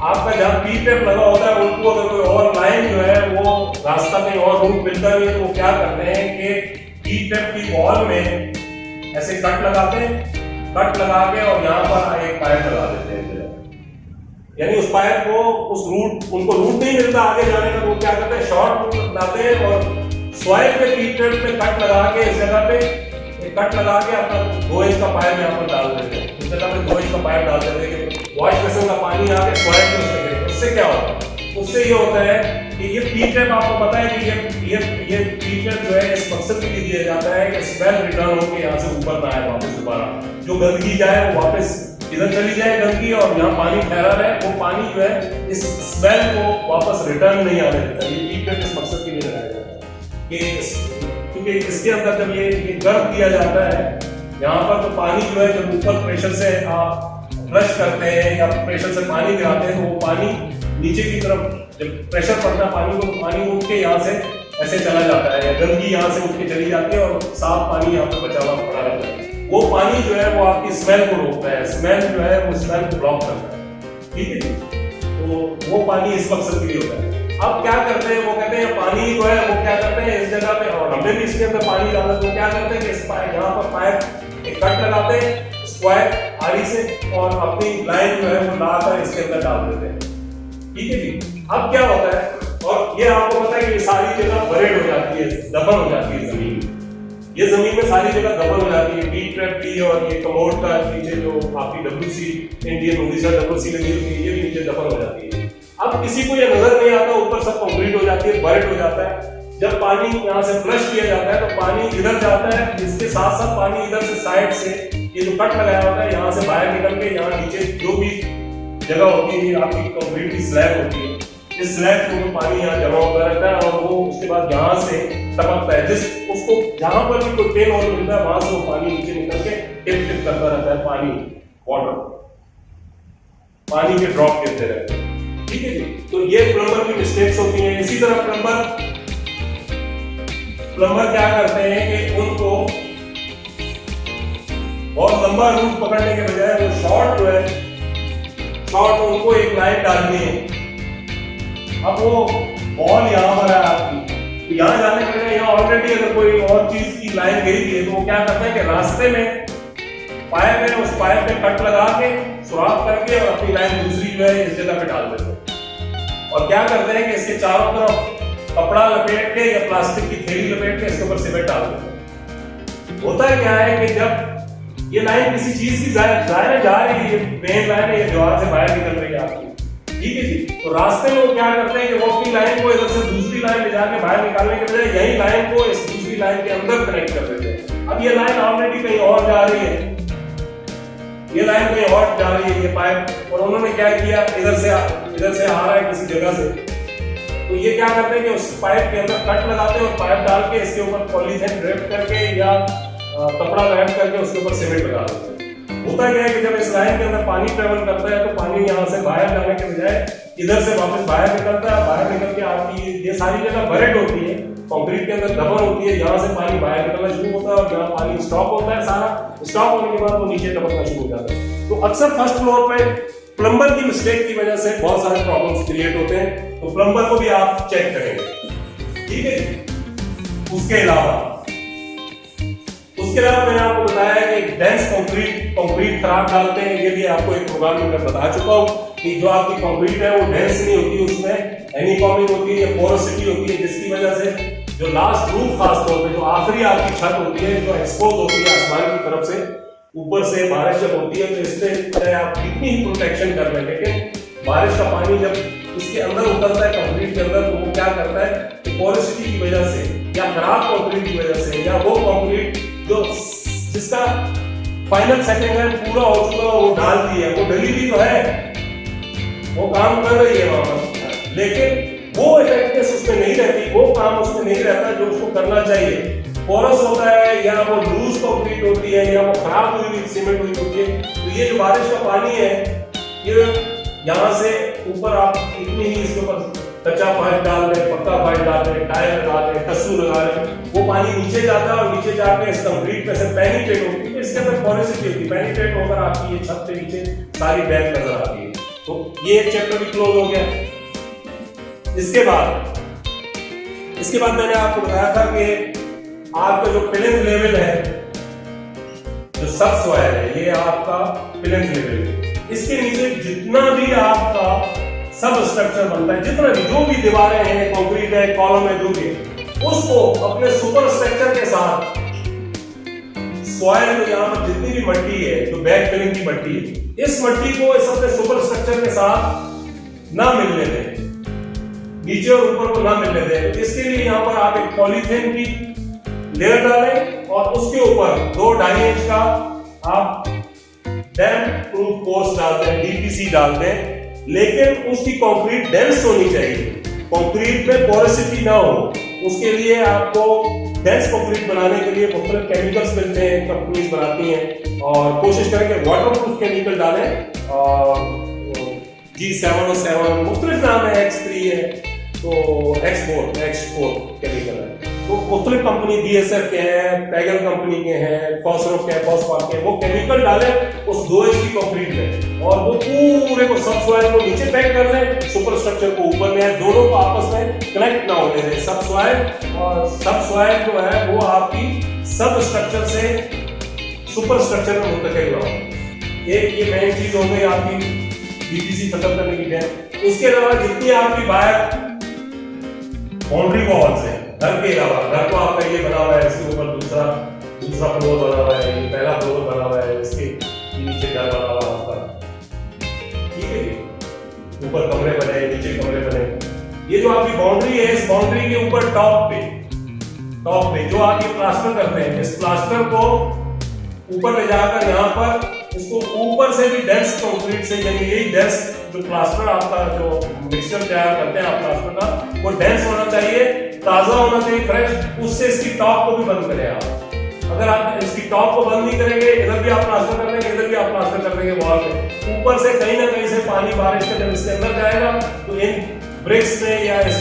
आपका जहाँ पी ट्रैप लगा होता है उनको अगर कोई और लाइन जो है वो रास्ता में और रूट मिलता नहीं है तो वो क्या करते हैं कि पी ट्रैप की वॉल में ऐसे कट लगाते हैं, कट लगा के और यहाँ पर एक पाइप लगा देते हैं। यानी उस पाइप को उस रूट, उनको रूट नहीं मिलता आगे जाने का, वो क्या करते हैं शॉर्ट रूट लाते हैं और सॉइल पे पी ट्रैप पे कट लगा के इस जगह पे कट लगा के अपना 2 इंच का पाइप यहाँ पर डाल देते हैं। इस जगह पे 2 इंच का पाइप डाल देते हैं कि वॉश बेसिन का पानी आके सॉइल पे उसमें गिरे। उससे क्या होता है? उससे ये होता है कि ये पी ट्रैप, आपको पता है कि ये पी ट्रैप जो है इस मकसद के लिए दिया जाता है कि स्मेल रिटर्न होकर यहाँ से ऊपर ना आए वापस दोबारा, जो गंदगी जाए वो वापस इधर चली जाए गंदगी और यहाँ पानी ठहरा रहे, वो पानी जो है इस स्मेल को वापस रिटर्न नहीं आने देता। ये पी ट्रैप इस मकसद के लिए लगाया जाता है कि क्योंकि इसके अंदर जब ये गर्म किया जाता है यहाँ पर, तो पानी जो है जब ऊपर प्रेशर से आप फ्लश करते हैं या प्रेशर से पानी गिराते हैं तो वो पानी नीचे की तरफ जब प्रेशर पड़ता है पानी को, तो पानी उठ के यहाँ से ऐसे चला जाता है या गंदगी यहाँ से उठ के चली जाती है और साफ पानी यहाँ पे बचा हुआ पड़ा रहता है। वो पानी जो है वो आपकी स्मेल को रोकता है, स्मेल जो है वो स्मेल को ब्लॉक करता है। ठीक है, तो वो पानी इस मकसद के लिए होता है। अब क्या करते हैं, वो कहते हैं पानी जो है वो क्या करते हैं इस जगह पे, और हमने भी इसके अंदर पानी डाला तो क्या करते हैं कि इस पाइप, यहाँ पर पाइप एक कट लगाते हैं स्क्वायर आड़ी से और अपनी लाइन जो है वो लाकर इसके अंदर डाल देते हैं। ठीक है जी। अब क्या होता है, और ये आपको पता है कि ये सारी जगह बरेड हो जाती है, दफन हो जाती है जमीन में। ये जमीन में सारी जगह दफन हो जाती है, पी ट्रैप की और ये कमोड का नीचे जो आपकी WC इंडियन ओडिशा WC लगी होती है, ये भी नीचे दफन हो जाती है। अब किसी को ये नजर नहीं आता, ऊपर सब कंप्लीट हो जाती है, बरेड हो जाता है। जब पानी यहाँ से फ्लश किया जाता है तो पानी इधर जाता है, इसके साथ साथ पानी इधर से साइड से ये जो कट लगाया होता है यहाँ से बाहर निकल के यहाँ नीचे जो भी जगह होती है आपकी कंक्रीट की स्लैब होती है, इस स्लैब के ऊपर पानी यहाँ जमा होता रहता है और वो उसके बाद यहाँ से टपकता है, जिस उसको जहां पर भी कोई तेल और मिलता है वहां से वो पानी नीचे निकल के टिप टिप करता रहता है, पानी वाटर पानी के ड्रॉप गिरते रहते हैं। ठीक है जी। तो ये प्लम्बर की मिस्टेक्स होती हैं। इसी तरह प्लम्बर क्या करते हैं कि उनको बहुत लंबा रूट पकड़ने के बजाय वो शॉर्ट जो है, शॉर्ट उनको एक लाइन डालनी है। अब वो बॉल यहाँ पर है आपकी, तो यहाँ जाने के बजाय यहाँ ऑलरेडी अगर कोई और चीज की लाइन गई थी तो वो क्या करते हैं कि रास्ते में पाइप है, उस पाइप पे कट लगा के सुराख करके और अपनी लाइन दूसरी जो है इस जगह पे डाल देते हैं। और क्या करते हैं कि इसके चारों तरफ कपड़ा लपेट के या प्लास्टिक की थैली लपेट के इसके ऊपर सीमेंट डाल देते हैं। होता क्या है कि जब ये लाइन किसी चीज की जाहिर जा रही है, मेन लाइन है, ये दीवार से बाहर निकल रही है आपकी, ठीक है जी, तो रास्ते में वो क्या करते हैं कि वो अपनी लाइन को इधर से दूसरी लाइन ले जाके बाहर निकालने के बजाय यही लाइन को इस दूसरी लाइन के अंदर कनेक्ट कर देते हैं। अब ये लाइन ऑलरेडी कहीं और जा रही है, ये लाइन कहीं और जा रही है ये पाइप, और उन्होंने क्या किया, इधर से आ रहा है किसी जगह से, तो ये क्या करते हैं कि उस पाइप के अंदर कट लगाते हैं और पाइप डाल के इसके ऊपर पॉलीथीन ड्रेप करके या कपड़ा रैप करके उसके ऊपर सीमेंट लगा देते हैं। होता क्या है कि जब इस लाइन के अंदर पानी ट्रेवल करता है तो पानी यहाँ से बाहर जाने के बजाय इधर से वापस बाहर निकलता है, बाहर निकल के आपकी ये सारी जगह बरेड होती है, कंक्रीट के अंदर दबन होती है, यहाँ से पानी बाहर निकलना शुरू होता है और यहाँ पानी स्टॉप होता है, सारा स्टॉप होने के बाद वो नीचे टपकना शुरू हो जाता है। तो अक्सर फर्स्ट फ्लोर पे प्लम्बर की मिस्टेक की वजह से बहुत सारे प्रॉब्लम्स क्रिएट होते हैं, तो प्लम्बर को भी आप चेक करेंगे। ठीक है। उसके अलावा मैंने आपको बताया कि डेंस कंक्रीट खराब डालते हैं, ये भी आपको एक प्रोग्राम में बता चुका हूँ कि जो आपकी कंक्रीट है वो डेंस नहीं होती, उसमें एनीकॉमिंग होती है या पोरोसिटी होती है, जिसकी वजह से जो लास्ट रूफ खास तौर पे जो आखिरी आपकी छत होती है जो एक्सपोज होती है आसमान की तरफ से, ऊपर से बारिश जब होती है तो इससे चाहे आप कितनी ही प्रोटेक्शन कर लें, लेकिन बारिश का पानी जब इसके अंदर उतरता है कंक्रीट के अंदर, तो वो क्या करता है कि पोरोसिटी की वजह से या खराब कंक्रीट की वजह से या वो कंक्रीट जो जिसका फाइनल सेटिंग है पूरा हो चुका वो डाल दी है, वो डली भी तो है, वो काम कर रही है वहां पर, लेकिन वो इफेक्टिवनेस उसमें नहीं रहती, वो काम उसमें नहीं रहता जो उसको करना चाहिए। पोरस होता है या वो लूज कंक्रीट होती है या वो खराब हुई हुई सीमेंट हुई होती है, तो ये जो बारिश का पानी है ये यहाँ से ऊपर आप इतनी ही इसके ऊपर कच्चा फाइल डाल रहे, पक्का फाइल डाल रहे, टायर लगा रहे, कस्सू लगा रहे, वो पानी नीचे जाता है और नीचे जाके इस कंक्रीट में से पेनिट्रेट होती है, इसके अंदर पोरोसिटी होती है, पेनिट्रेट होकर आपकी ये छत के नीचे सारी बैग नजर आती है। तो ये एक चैप्टर भी क्लोज हो गया। इसके बाद मैंने आपको बताया था कि आपका जो प्लिंथ लेवल है, जो सब सॉइल है, ये आपका प्लिंथ लेवल है। इसके नीचे जितना भी आपका सब स्ट्रक्चर बनता है, जितना भी जो भी दीवारें हैं, कंक्रीट है, कॉलम है, जो भी, उसको अपने सुपर स्ट्रक्चर के साथ सॉइल में यहाँ पर जितनी भी मट्टी है, जो बैक फिलिंग की मट्टी है, इस मट्टी को इस अपने सुपर स्ट्रक्चर के साथ ना मिलने दें, नीचे और ऊपर को ना मिलने दें। इसके लिए यहाँ पर आप एक पॉलीथीन की लेयर डालें और उसके ऊपर 2-2.5 इंच का आप डैम्प प्रूफ कोर्स डाल दें, डीपीसी डाल दें, लेकिन उसकी कंक्रीट डेंस होनी चाहिए, कंक्रीट में पोरोसिटी ना हो। उसके लिए आपको डेंस कंक्रीट बनाने के लिए मुख्तलिफ केमिकल्स मिलते हैं, कंपनीज बनाती हैं, और कोशिश करें कि वाटरप्रूफ केमिकल डालें। और G707 मुख्तलिफ नाम है, X3 है, तो X4 केमिकल है, तो मुख्तलिफ कंपनी BASF के हैं, पैगल कंपनी के हैं, फॉस्फोरस के हैं, फॉस्फाट के हैं, वो केमिकल डालें उस 2 इंच की कंक्रीट में और वो पूरे को सब सॉइल को नीचे पैक कर लें, सुपर स्ट्रक्चर को ऊपर में, दोनों को आपस में कनेक्ट ना होने दें। सब सॉइल और सब सॉइल जो है वो आपकी सब स्ट्रक्चर से सुपर स्ट्रक्चर में मुंतकिल ना हो। ये मेन चीज हो गई आपकी डीपीसी खत्म करने की है। उसके अलावा जितनी आपकी बाहर बाउंड्री वॉल्स है, घर के अलावा, घर को आपका ये बना हुआ है, इसके ऊपर दूसरा फ्लोर बना हुआ है, ये पहला फ्लोर बना हुआ है, इसके नीचे घर बना हुआ है आपका, ठीक है, ऊपर कमरे बने, नीचे कमरे बने। ये जो आपकी बाउंड्री है, इस बाउंड्री के ऊपर टॉप पे जो आप ये प्लास्टर करते हैं, इस प्लास्टर को ऊपर ले जाकर यहाँ पर इसको ऊपर से भी डेंस कंक्रीट से, यानी यही डेंस जो प्लास्टर आपका जो मिक्सचर तैयार करते हैं आप प्लास्टर का, वो डेंस होना चाहिए, ताजा होना चाहिए, फ्रेश। उससे इसकी टॉप को भी बंद करें आप। अगर आप इसकी टॉप को बंद नहीं करेंगे, इधर भी आप प्लास्टर कर देंगे, इधर भी आप प्लास्टर कर देंगे वॉल पे, ऊपर से कहीं ना कहीं से पानी बारिश का जब इसके अंदर जाएगा तो इन ब्रिक्स में या इस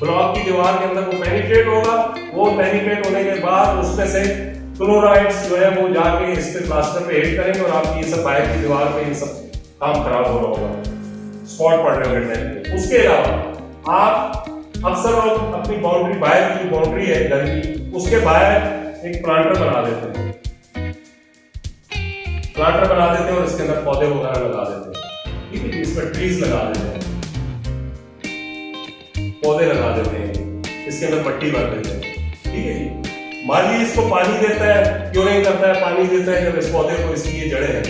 ब्लॉक की दीवार के अंदर वो पेनिट्रेट होगा। वो पेनिट्रेट होने के बाद उसमें से क्लोराइड्स जो है वो जाके इस पे प्लास्टर पे हिट करेंगे और आपकी ये सब बाहर की दीवार पे ये सब काम खराब हो रहा होगा, स्पॉट पड़ रहे होंगे। उसके अलावा आप अक्सर लोग अपनी बाउंड्री, बाहर की बाउंड्री है घर की, उसके बाहर एक प्लांटर बना देते हैं, और इसके अंदर पौधे वगैरह लगा देते हैं, ठीक है, इसमें ट्रीज लगा देते हैं, पौधे लगा देते हैं, इसके अंदर मट्टी भर देते हैं, ठीक है जी। माली इसको पानी देता है, क्यों नहीं करता है, पानी देता है जब इस पौधे को इसकी ये जड़ें हैं,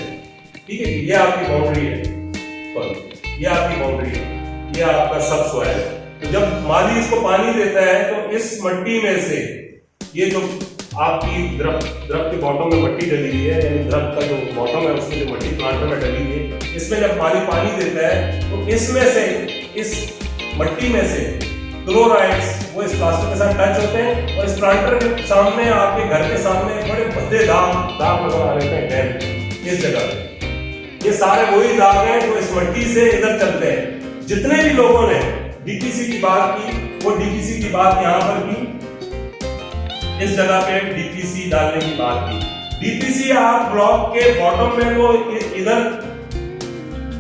ठीक है, ये आपकी बाउंड्री है, ये आपकी बाउंड्री है, ये आपका सब सॉइल है। तो जब माली इसको पानी देता है तो इस मट्टी में से ये जो आपकी दरख्त के बॉटम में मट्टी डली हुई है, यानी दरख्त का जो बॉटम है उसमें जो मट्टी प्लांटर में डली हुई है, इसमें जब माली पानी देता है तो इसमें से, इस मट्टी में से क्लोराइड्स वो इस प्लास्टर के साथ टच होते हैं और इस प्लांटर के सामने, आपके घर के सामने बड़े भद्दे दाग नजर आ रहे हैं इस जगह पे। ये सारे वही दाग हैं जो इस मट्टी से इधर चलते हैं। जितने भी लोगों ने डीपीसी की बात की, वो डीपीसी की बात यहाँ पर की, इस जगह पे डीपीसी डालने की बात की। डीपीसी आप ब्लॉक के बॉटम में वो इधर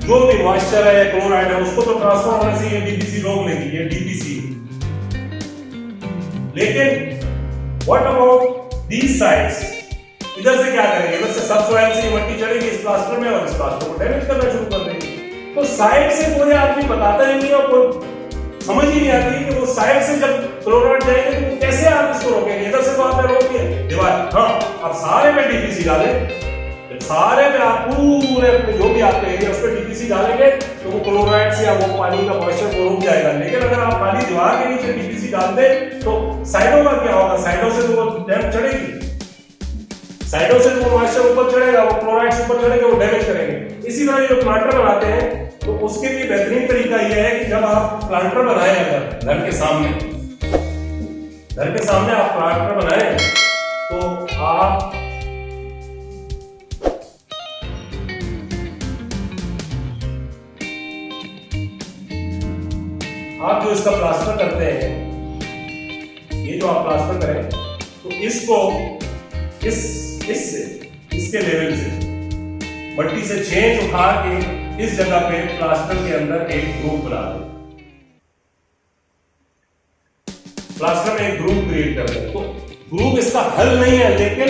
जो भी मॉइस्चर है, क्लोराइड है, उसको तो ट्रांसफर होने से ये डीपीसी रोक लेगी, ये डीपीसी। लेकिन व्हाट अबाउट दीस साइड्स, इधर से क्या करेंगे, इधर से सब सॉइल से मट्टी चढ़ेगी इस प्लास्टर में और इस प्लास्टर को डैमेज करना शुरू कर देगी। तो साइड से कोई आदमी बताता ही नहीं और कोई समझ ही नहीं आती कि वो साइड से जब क्लोराइड जाएंगे तो कैसे आप इसको रोकेंगे। इधर से तो आपने रोक दिया दीवार, हाँ, अब सारे में डीपीसी डालें, सारे में आप पूरे अपने जो भी आपके एरिया उस पर डीपीसी डालेंगे तो वो क्लोराइड से या वो पानी का मॉइस्चर को रुक जाएगा। लेकिन अगर आप खाली दीवार के नीचे डीपीसी डाल दे तो साइडों का क्या होगा, साइडों से तो वो डैमेज चढ़ेगी, साइडों से तो वो मॉइस्चर ऊपर चढ़ेगा, वो क्लोराइड ऊपर चढ़ेंगे, वो डैमेज करेंगे। इसी तरह जो प्लांटर बनाते हैं तो उसके लिए बेहतरीन तरीका यह है कि जब आप प्लांटर बनाएं अगर घर के सामने, घर के सामने आप प्लास्टर बनाए तो आप जो इसका प्लास्टर करते हैं, ये जो आप प्लास्टर करें तो इसको इसके लेवल से मट्टी से चेंज उठा के इस जगह पे प्लास्टर के अंदर एक ग्रुप बना दें। प्लास्टर में एक ग्रुप क्रिएट कर दें। तो ग्रुप इसका हल नहीं है, लेकिन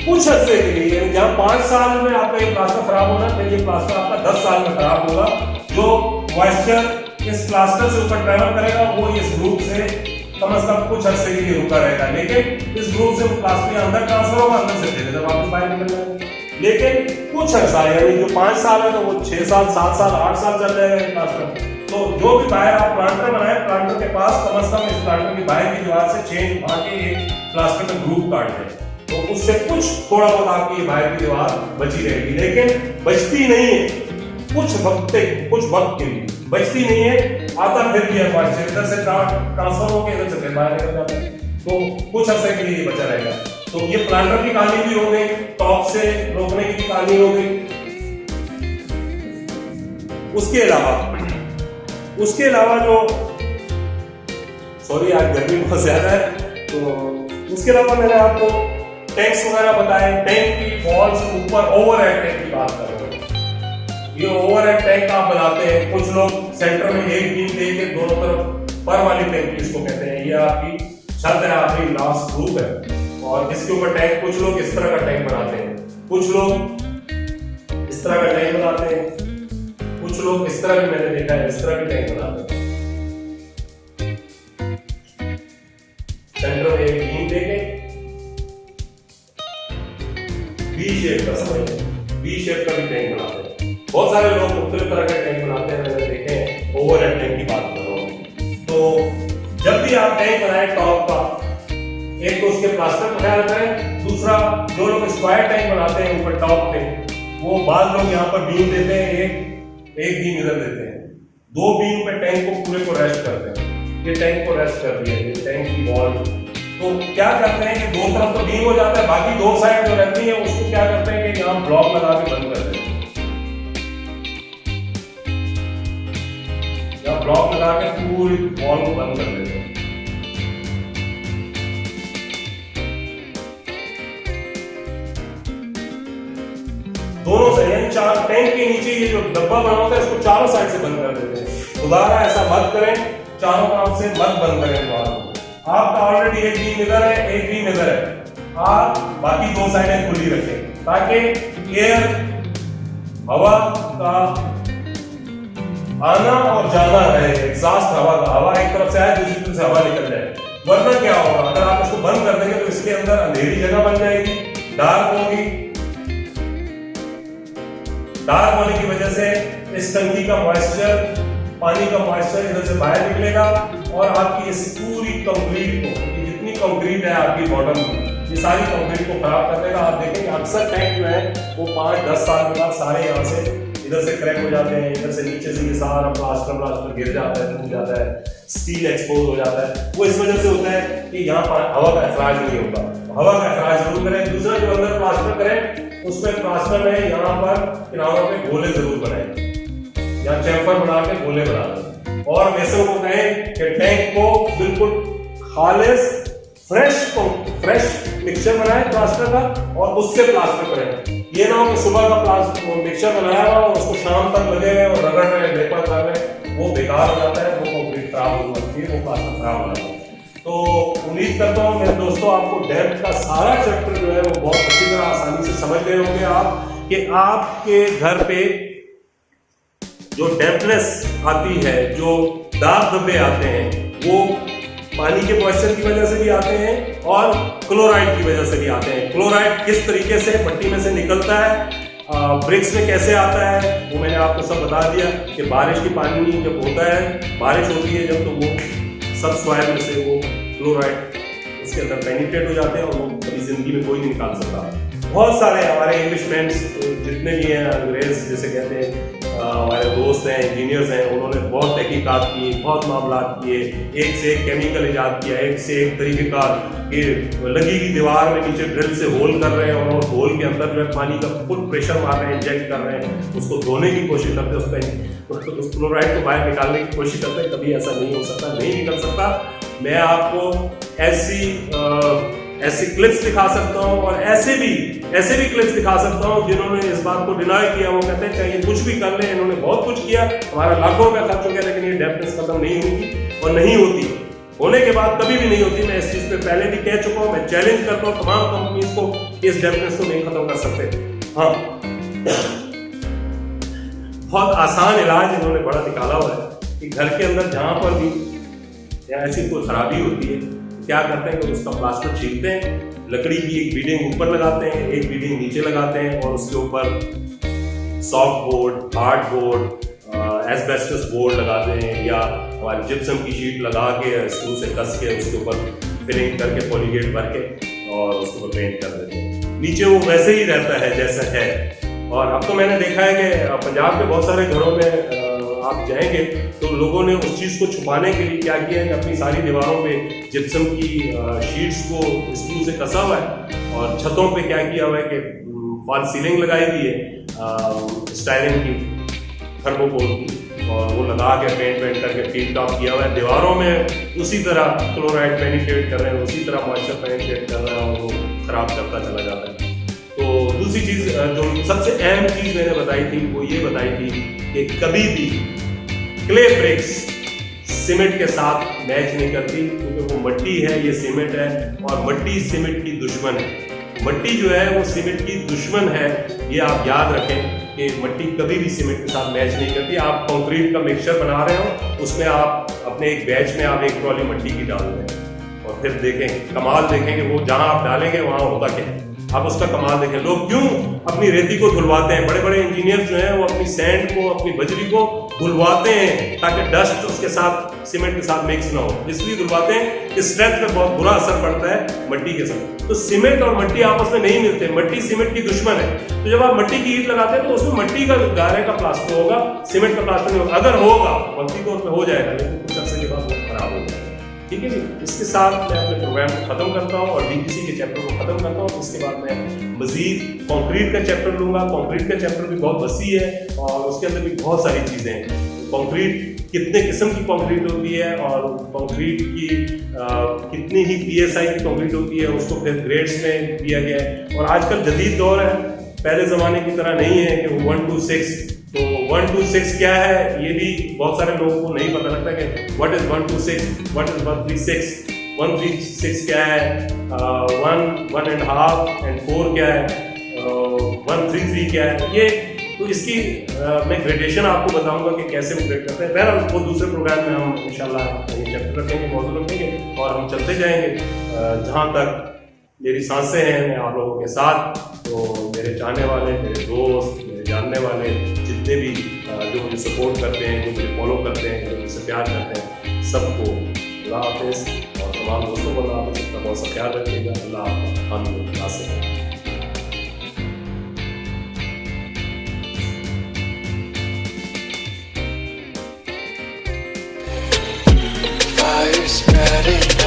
कुछ अर्से के लिए, जहां 5 साल में आपका ये प्लास्टर खराब होना, फिर ये प्लास्टर आपका 10 साल में खराब होगा। जो मॉइस्चर इस प्लास्टर से ऊपर ट्रेवल करेगा वो इस ग्रुप से कम से कम कुछ अर्से के लिए रुका रहेगा, लेकिन इस ग्रुप से प्लास्टर अंदर ट्रांसफर होगा, अंदर से धीरे धीरे वापस बाहर निकल जाएगा। लेकिन कुछ अर्सा, यानी जो 5 साल है तो वो 6 साल 7 साल 8 साल चल जाएगा प्लास्टर। तो जो भी बाहर आप प्लांटर बनाए, प्लांटर के पास कम से कम इस प्लांटर की बाहर की दीवार से चेंज उठा के एक प्लास्टर में ग्रुप काट दें, तो उससे कुछ थोड़ा बहुत आपकी बाहर की दीवार बची रहेगी, लेकिन बचती नहीं है। कुछ वक्त के लिए बचती नहीं है। आता फिर भी है मॉइस्चर, इधर से ट्रांसफर होकर इधर से फिर बाहर निकल जाता है, तो कुछ अर्से के लिए बचा रहेगा। तो ये प्लांटर की कहानी भी हो गई, टॉप से रोकने की कहानी हो गई। उसके अलावा जो सॉरी आज गर्मी बहुत ज्यादा है, तो उसके अलावा मैंने आपको टैंक्स वगैरह बताए। टैंक की वॉल्स के ऊपर ओवरहेड टैंक की बात कर रहे हैं। ये ओवरहेड टैंक आप बनाते हैं, कुछ लोग सेंटर में एक बीम दे के दोनों तरफ पर वाली टैंक इसको कहते हैं। ये आपकी छत है, आपकी लास्ट रूफ है, और इसके ऊपर टैंक, कुछ लोग इस तरह का टैंक बनाते हैं, कुछ लोग इस तरह का टैंक बनाते हैं, कुछ लोग इस तरह भी मैंने देखा है, इस तरह के टैंक बनाते हैं। सेंटर में एक बीम देके वी शेप का, समझिए वी शेप का भी टैंक बनाते हैं। बहुत सारे लोग मुख्तलिफ तरह के टैंक बनाते हैं, मैंने देखे हैं। ओवरहेड टैंक की बात कर रहा हूं। तो जब भी आप टैंक बनाए टॉप का, एक तो उसके प्लास्टर का ख्याल रखें, दूसरा जो लोग स्क्वायर टैंक बनाते हैं ऊपर टॉप पे, वो बाद लोग यहाँ पर बीम देते हैं, एक बीम इधर देते हैं, 2 बीम पे टैंक को पूरे को रेस्ट करते हैं। ये टैंक को रेस्ट कर दिया, ये टैंक की वॉल। तो क्या करते हैं कि 2 तरफ तो बीम हो जाता है, बाकी 2 साइड जो रहती है उसको क्या करते हैं कि यहाँ ब्लॉक लगा के बंद कर देते हैं। यहाँ ब्लॉक लगा के पूरी वॉल को बंद कर देते हैं। दोनों से, यानी 4 टैंक के नीचे ये जो डब्बा बना होता है इसको चारों साइड से बंद कर देते हैं। दोबारा ऐसा मत करें, चारों तरफ से मत बंद करें द्वार को। आपका ऑलरेडी एक बीम इधर है, एक बीम इधर है, आप बाकी 2 साइडें खुली रखें ताकि एयर, हवा का आना और जाना रहे। एग्जॉस्ट हवा एक तरफ से आए, दूसरी तरफ से हवा निकल जाए। वरना क्या होगा, अगर आप इसको बंद कर देंगे तो इसके अंदर अंधेरी जगह बन जाएगी, डार्क होगी। डार्क होने की वजह से इस टंकी का मॉइस्चर, पानी का मॉइस्चर इधर से बाहर निकलेगा और आपकी इस पूरी कंक्रीट को, जितनी कंक्रीट है आपकी बॉटम में, ये सारी कंक्रीट को खराब कर देगा। आप देखेंगे अक्सर टैंक जो है वो 5-10 साल के बाद सारे यहाँ से इधर से क्रैक हो जाते हैं, इधर से नीचे से ये सारा प्लास्टर गिर जाता है, टूट जाता है, स्टील एक्सपोज हो जाता है। वो इस वजह से होता है कि यहाँ हवा का अखराज नहीं होता। हवा का अखराज जरूर करें। दूसरा, जो अंदर प्लास्टर करें उसमें प्लास्टर में यहाँ पर किनारों पे गोले जरूर बनाएं, या चैम्फर बना के गोले बना दें। और वैसे वो कहें कि टैंक को बिल्कुल खालिस फ्रेश मिक्सचर बनाएं प्लास्टर का, और उससे प्लास्टर करें। ये ना हो कि सुबह का प्लास्टर मिक्सचर बनाया हुआ और उसको शाम तक लगे हुए और रगड़ रहे, लेपर कर रहे, वो बेकार हो जाता है, वो कंक्रीट खराब हो जाती है, वो प्लास्टर खराब हो जाता है। तो उम्मीद करता हूँ मेरे दोस्तों आपको डैम्प का सारा चैप्टर जो है वो बहुत अच्छी तरह आसानी से समझ गए होंगे आप, कि आपके घर पे जो डैम्पनेस आती है, जो दाग धब्बे आते हैं, वो पानी के मॉइस्चर की वजह से भी आते हैं और क्लोराइड की वजह से भी आते हैं। क्लोराइड किस तरीके से मट्टी में से निकलता है, ब्रिक्स में कैसे आता है, वो मैंने आपको सब बता दिया कि बारिश की पानी जब होता है, बारिश होती है जब, तो वो सब सॉइल में से वो क्लोराइड उसके अंदर पेनिट्रेट हो जाते हैं और वो कभी जिंदगी में कोई नहीं निकाल सकता। बहुत सारे हमारे इंग्लिशमैन जितने भी हैं, अंग्रेज जैसे कहते हैं, हमारे दोस्त हैं, इंजीनियर्स हैं, उन्होंने बहुत तहकीकात की, बहुत मामलात किए, एक से एक केमिकल ईजाद किया, एक से एक तरीक़ेकार कि लगी हुई दीवार में नीचे ड्रिल से होल कर रहे हैं और होल के अंदर जो है पानी का फुल प्रेशर मार रहे हैं, इंजेक्ट कर रहे हैं, उसको धोने की कोशिश करते हैं, उस क्लोराइड को बाहर निकालने की कोशिश करते हैं। कभी ऐसा नहीं हो सकता, नहीं निकल सकता। मैं आपको ऐसी क्लिप्स दिखा सकता हूँ और ऐसे भी क्लिप्स दिखा सकता हूँ जिन्होंने इस बात को डिनाई किया। वो कहते हैं चाहे कुछ भी कर ले, इन्होंने बहुत कुछ किया, हमारा लाखों रुपया खर्च हो गया, लेकिन ये डेप्थनेस खत्म नहीं होगी और नहीं होती, होने के बाद कभी भी नहीं होती। मैं इस चीज़ पे पहले भी कह चुका हूँ, मैं चैलेंज करता हूँ तमाम कंपनीज को, इस डेप्थनेस को नहीं खत्म कर सकते। हाँ, बहुत आसान इलाज इन्होंने बड़ा निकाला हुआ है कि घर के अंदर जहाँ पर भी ऐसी कोई खराबी होती है, क्या करते हैं कि उसका प्लास्टर छीलते हैं, लकड़ी की एक बीडिंग ऊपर लगाते हैं, एक बीडिंग नीचे लगाते हैं और उसके ऊपर soft board, hard board, asbestos board लगाते हैं या हमारी जिप्सम की शीट लगा के स्क्रू से कस के उसके ऊपर फिलिंग करके पॉलीगेट भर के और उसके ऊपर पेंट कर देते हैं। नीचे वो वैसे ही रहता है जैसा है। और अब तो मैंने देखा है कि पंजाब के बहुत सारे घरों में आप जाएंगे तो लोगों ने उस चीज़ को छुपाने के लिए क्या किया है कि अपनी सारी दीवारों पे जिप्सम की शीट्स को स्क्रू से कसा हुआ है और छतों पे क्या किया हुआ है कि फॉल सीलिंग लगाई हुई है स्टाइलिंग की, थर्मोकोल की, और वो लगा के पेंट करके टिप टॉप किया हुआ है। दीवारों में उसी तरह क्लोराइड पेनिट्रेट कर रहे हैं, उसी तरह मॉइस्चर पेनिट्रेट कर रहे हैं और वो खराब करता चला जाता है। तो दूसरी चीज़ जो सबसे अहम चीज़ मैंने बताई थी वो ये बताई थी कि कभी भी क्ले ब्रिक्स सीमेंट के साथ मैच नहीं करती, क्योंकि वो मिट्टी है, ये सीमेंट है और मिट्टी सीमेंट की दुश्मन है। मिट्टी जो है वो सीमेंट की दुश्मन है, ये आप याद रखें कि मिट्टी कभी भी सीमेंट के साथ मैच नहीं करती। आप कंक्रीट का मिक्सचर बना रहे हो, उसमें आप अपने एक बैच में आप एक ट्रॉली मिट्टी की डाल दें और फिर देखें कमाल, देखेंगे वो जहाँ आप डालेंगे वहाँ होगा क्या, आप उसका कमाल देखें। लोग क्यों अपनी रेती को धुलवाते हैं, बड़े बड़े इंजीनियर जो हैं वो अपनी सैंड को, अपनी बजरी को धुलवाते हैं ताकि डस्ट उसके साथ सीमेंट के साथ मिक्स ना हो। इसलिए धुलवाते हैं कि स्ट्रेंथ पे बहुत बुरा असर पड़ता है मिट्टी के साथ। तो सीमेंट और मिट्टी आपस में नहीं मिलते, मिट्टी सीमेंट की दुश्मन है। तो जब आप मिट्टी की ईंट लगाते हैं तो उसमें मिट्टी का गारे का प्लास्टर होगा, सीमेंट का प्लास्टर नहीं होगा। अगर होगा वक्ती तौर पर हो जाएगा, लेकिन कुछ अर्से के बाद वो खराब हो जाएगा। ठीक है जी, इसके साथ मैं अपने प्रोग्राम को ख़त्म करता हूँ और डीपीसी के चैप्टर को ख़त्म करता हूँ। इसके बाद मैं मज़ीद कंक्रीट का चैप्टर लूँगा। कंक्रीट का चैप्टर भी बहुत वसी है और उसके अंदर भी बहुत सारी चीज़ें हैं। कंक्रीट कितने किस्म की कंक्रीट होती है और कंक्रीट की कितनी ही PSI की कंक्रीट होती है, उसको फिर ग्रेड्स में दिया गया है। और आजकल जदीद दौर है, पहले ज़माने की तरह नहीं है कि 1 to 6। तो 1 to 6 क्या है ये भी बहुत सारे लोगों को नहीं पता लगता कि what is 1 to 6, what is 136, 136 क्या है, 1, 1.5 एंड 4 क्या है, 133 क्या है। ये तो इसकी मैं ग्रेडेशन आपको बताऊंगा कि कैसे वो ग्रेड करते हैं। बहरहाल वो दूसरे प्रोग्राम में हम इंशाल्लाह ये चैप्टर रखेंगे, मौजूद रखेंगे और हम चलते जाएंगे जहाँ तक मेरी सांसें हैं मैं आप लोगों के साथ। तो मेरे चाहने वाले, मेरे दोस्त, मेरे जानने वाले जितने भी जो मुझे सपोर्ट करते हैं, जो मुझे फॉलो करते हैं, जो मुझसे प्यार करते हैं, सबको अल्लाह हाफ़िज़ और तमाम दोस्तों को अल्लाह हाफ़िज़। सबका बहुत सा ख्याल रखिएगा। अल्लाह आपका हासिल। Spreading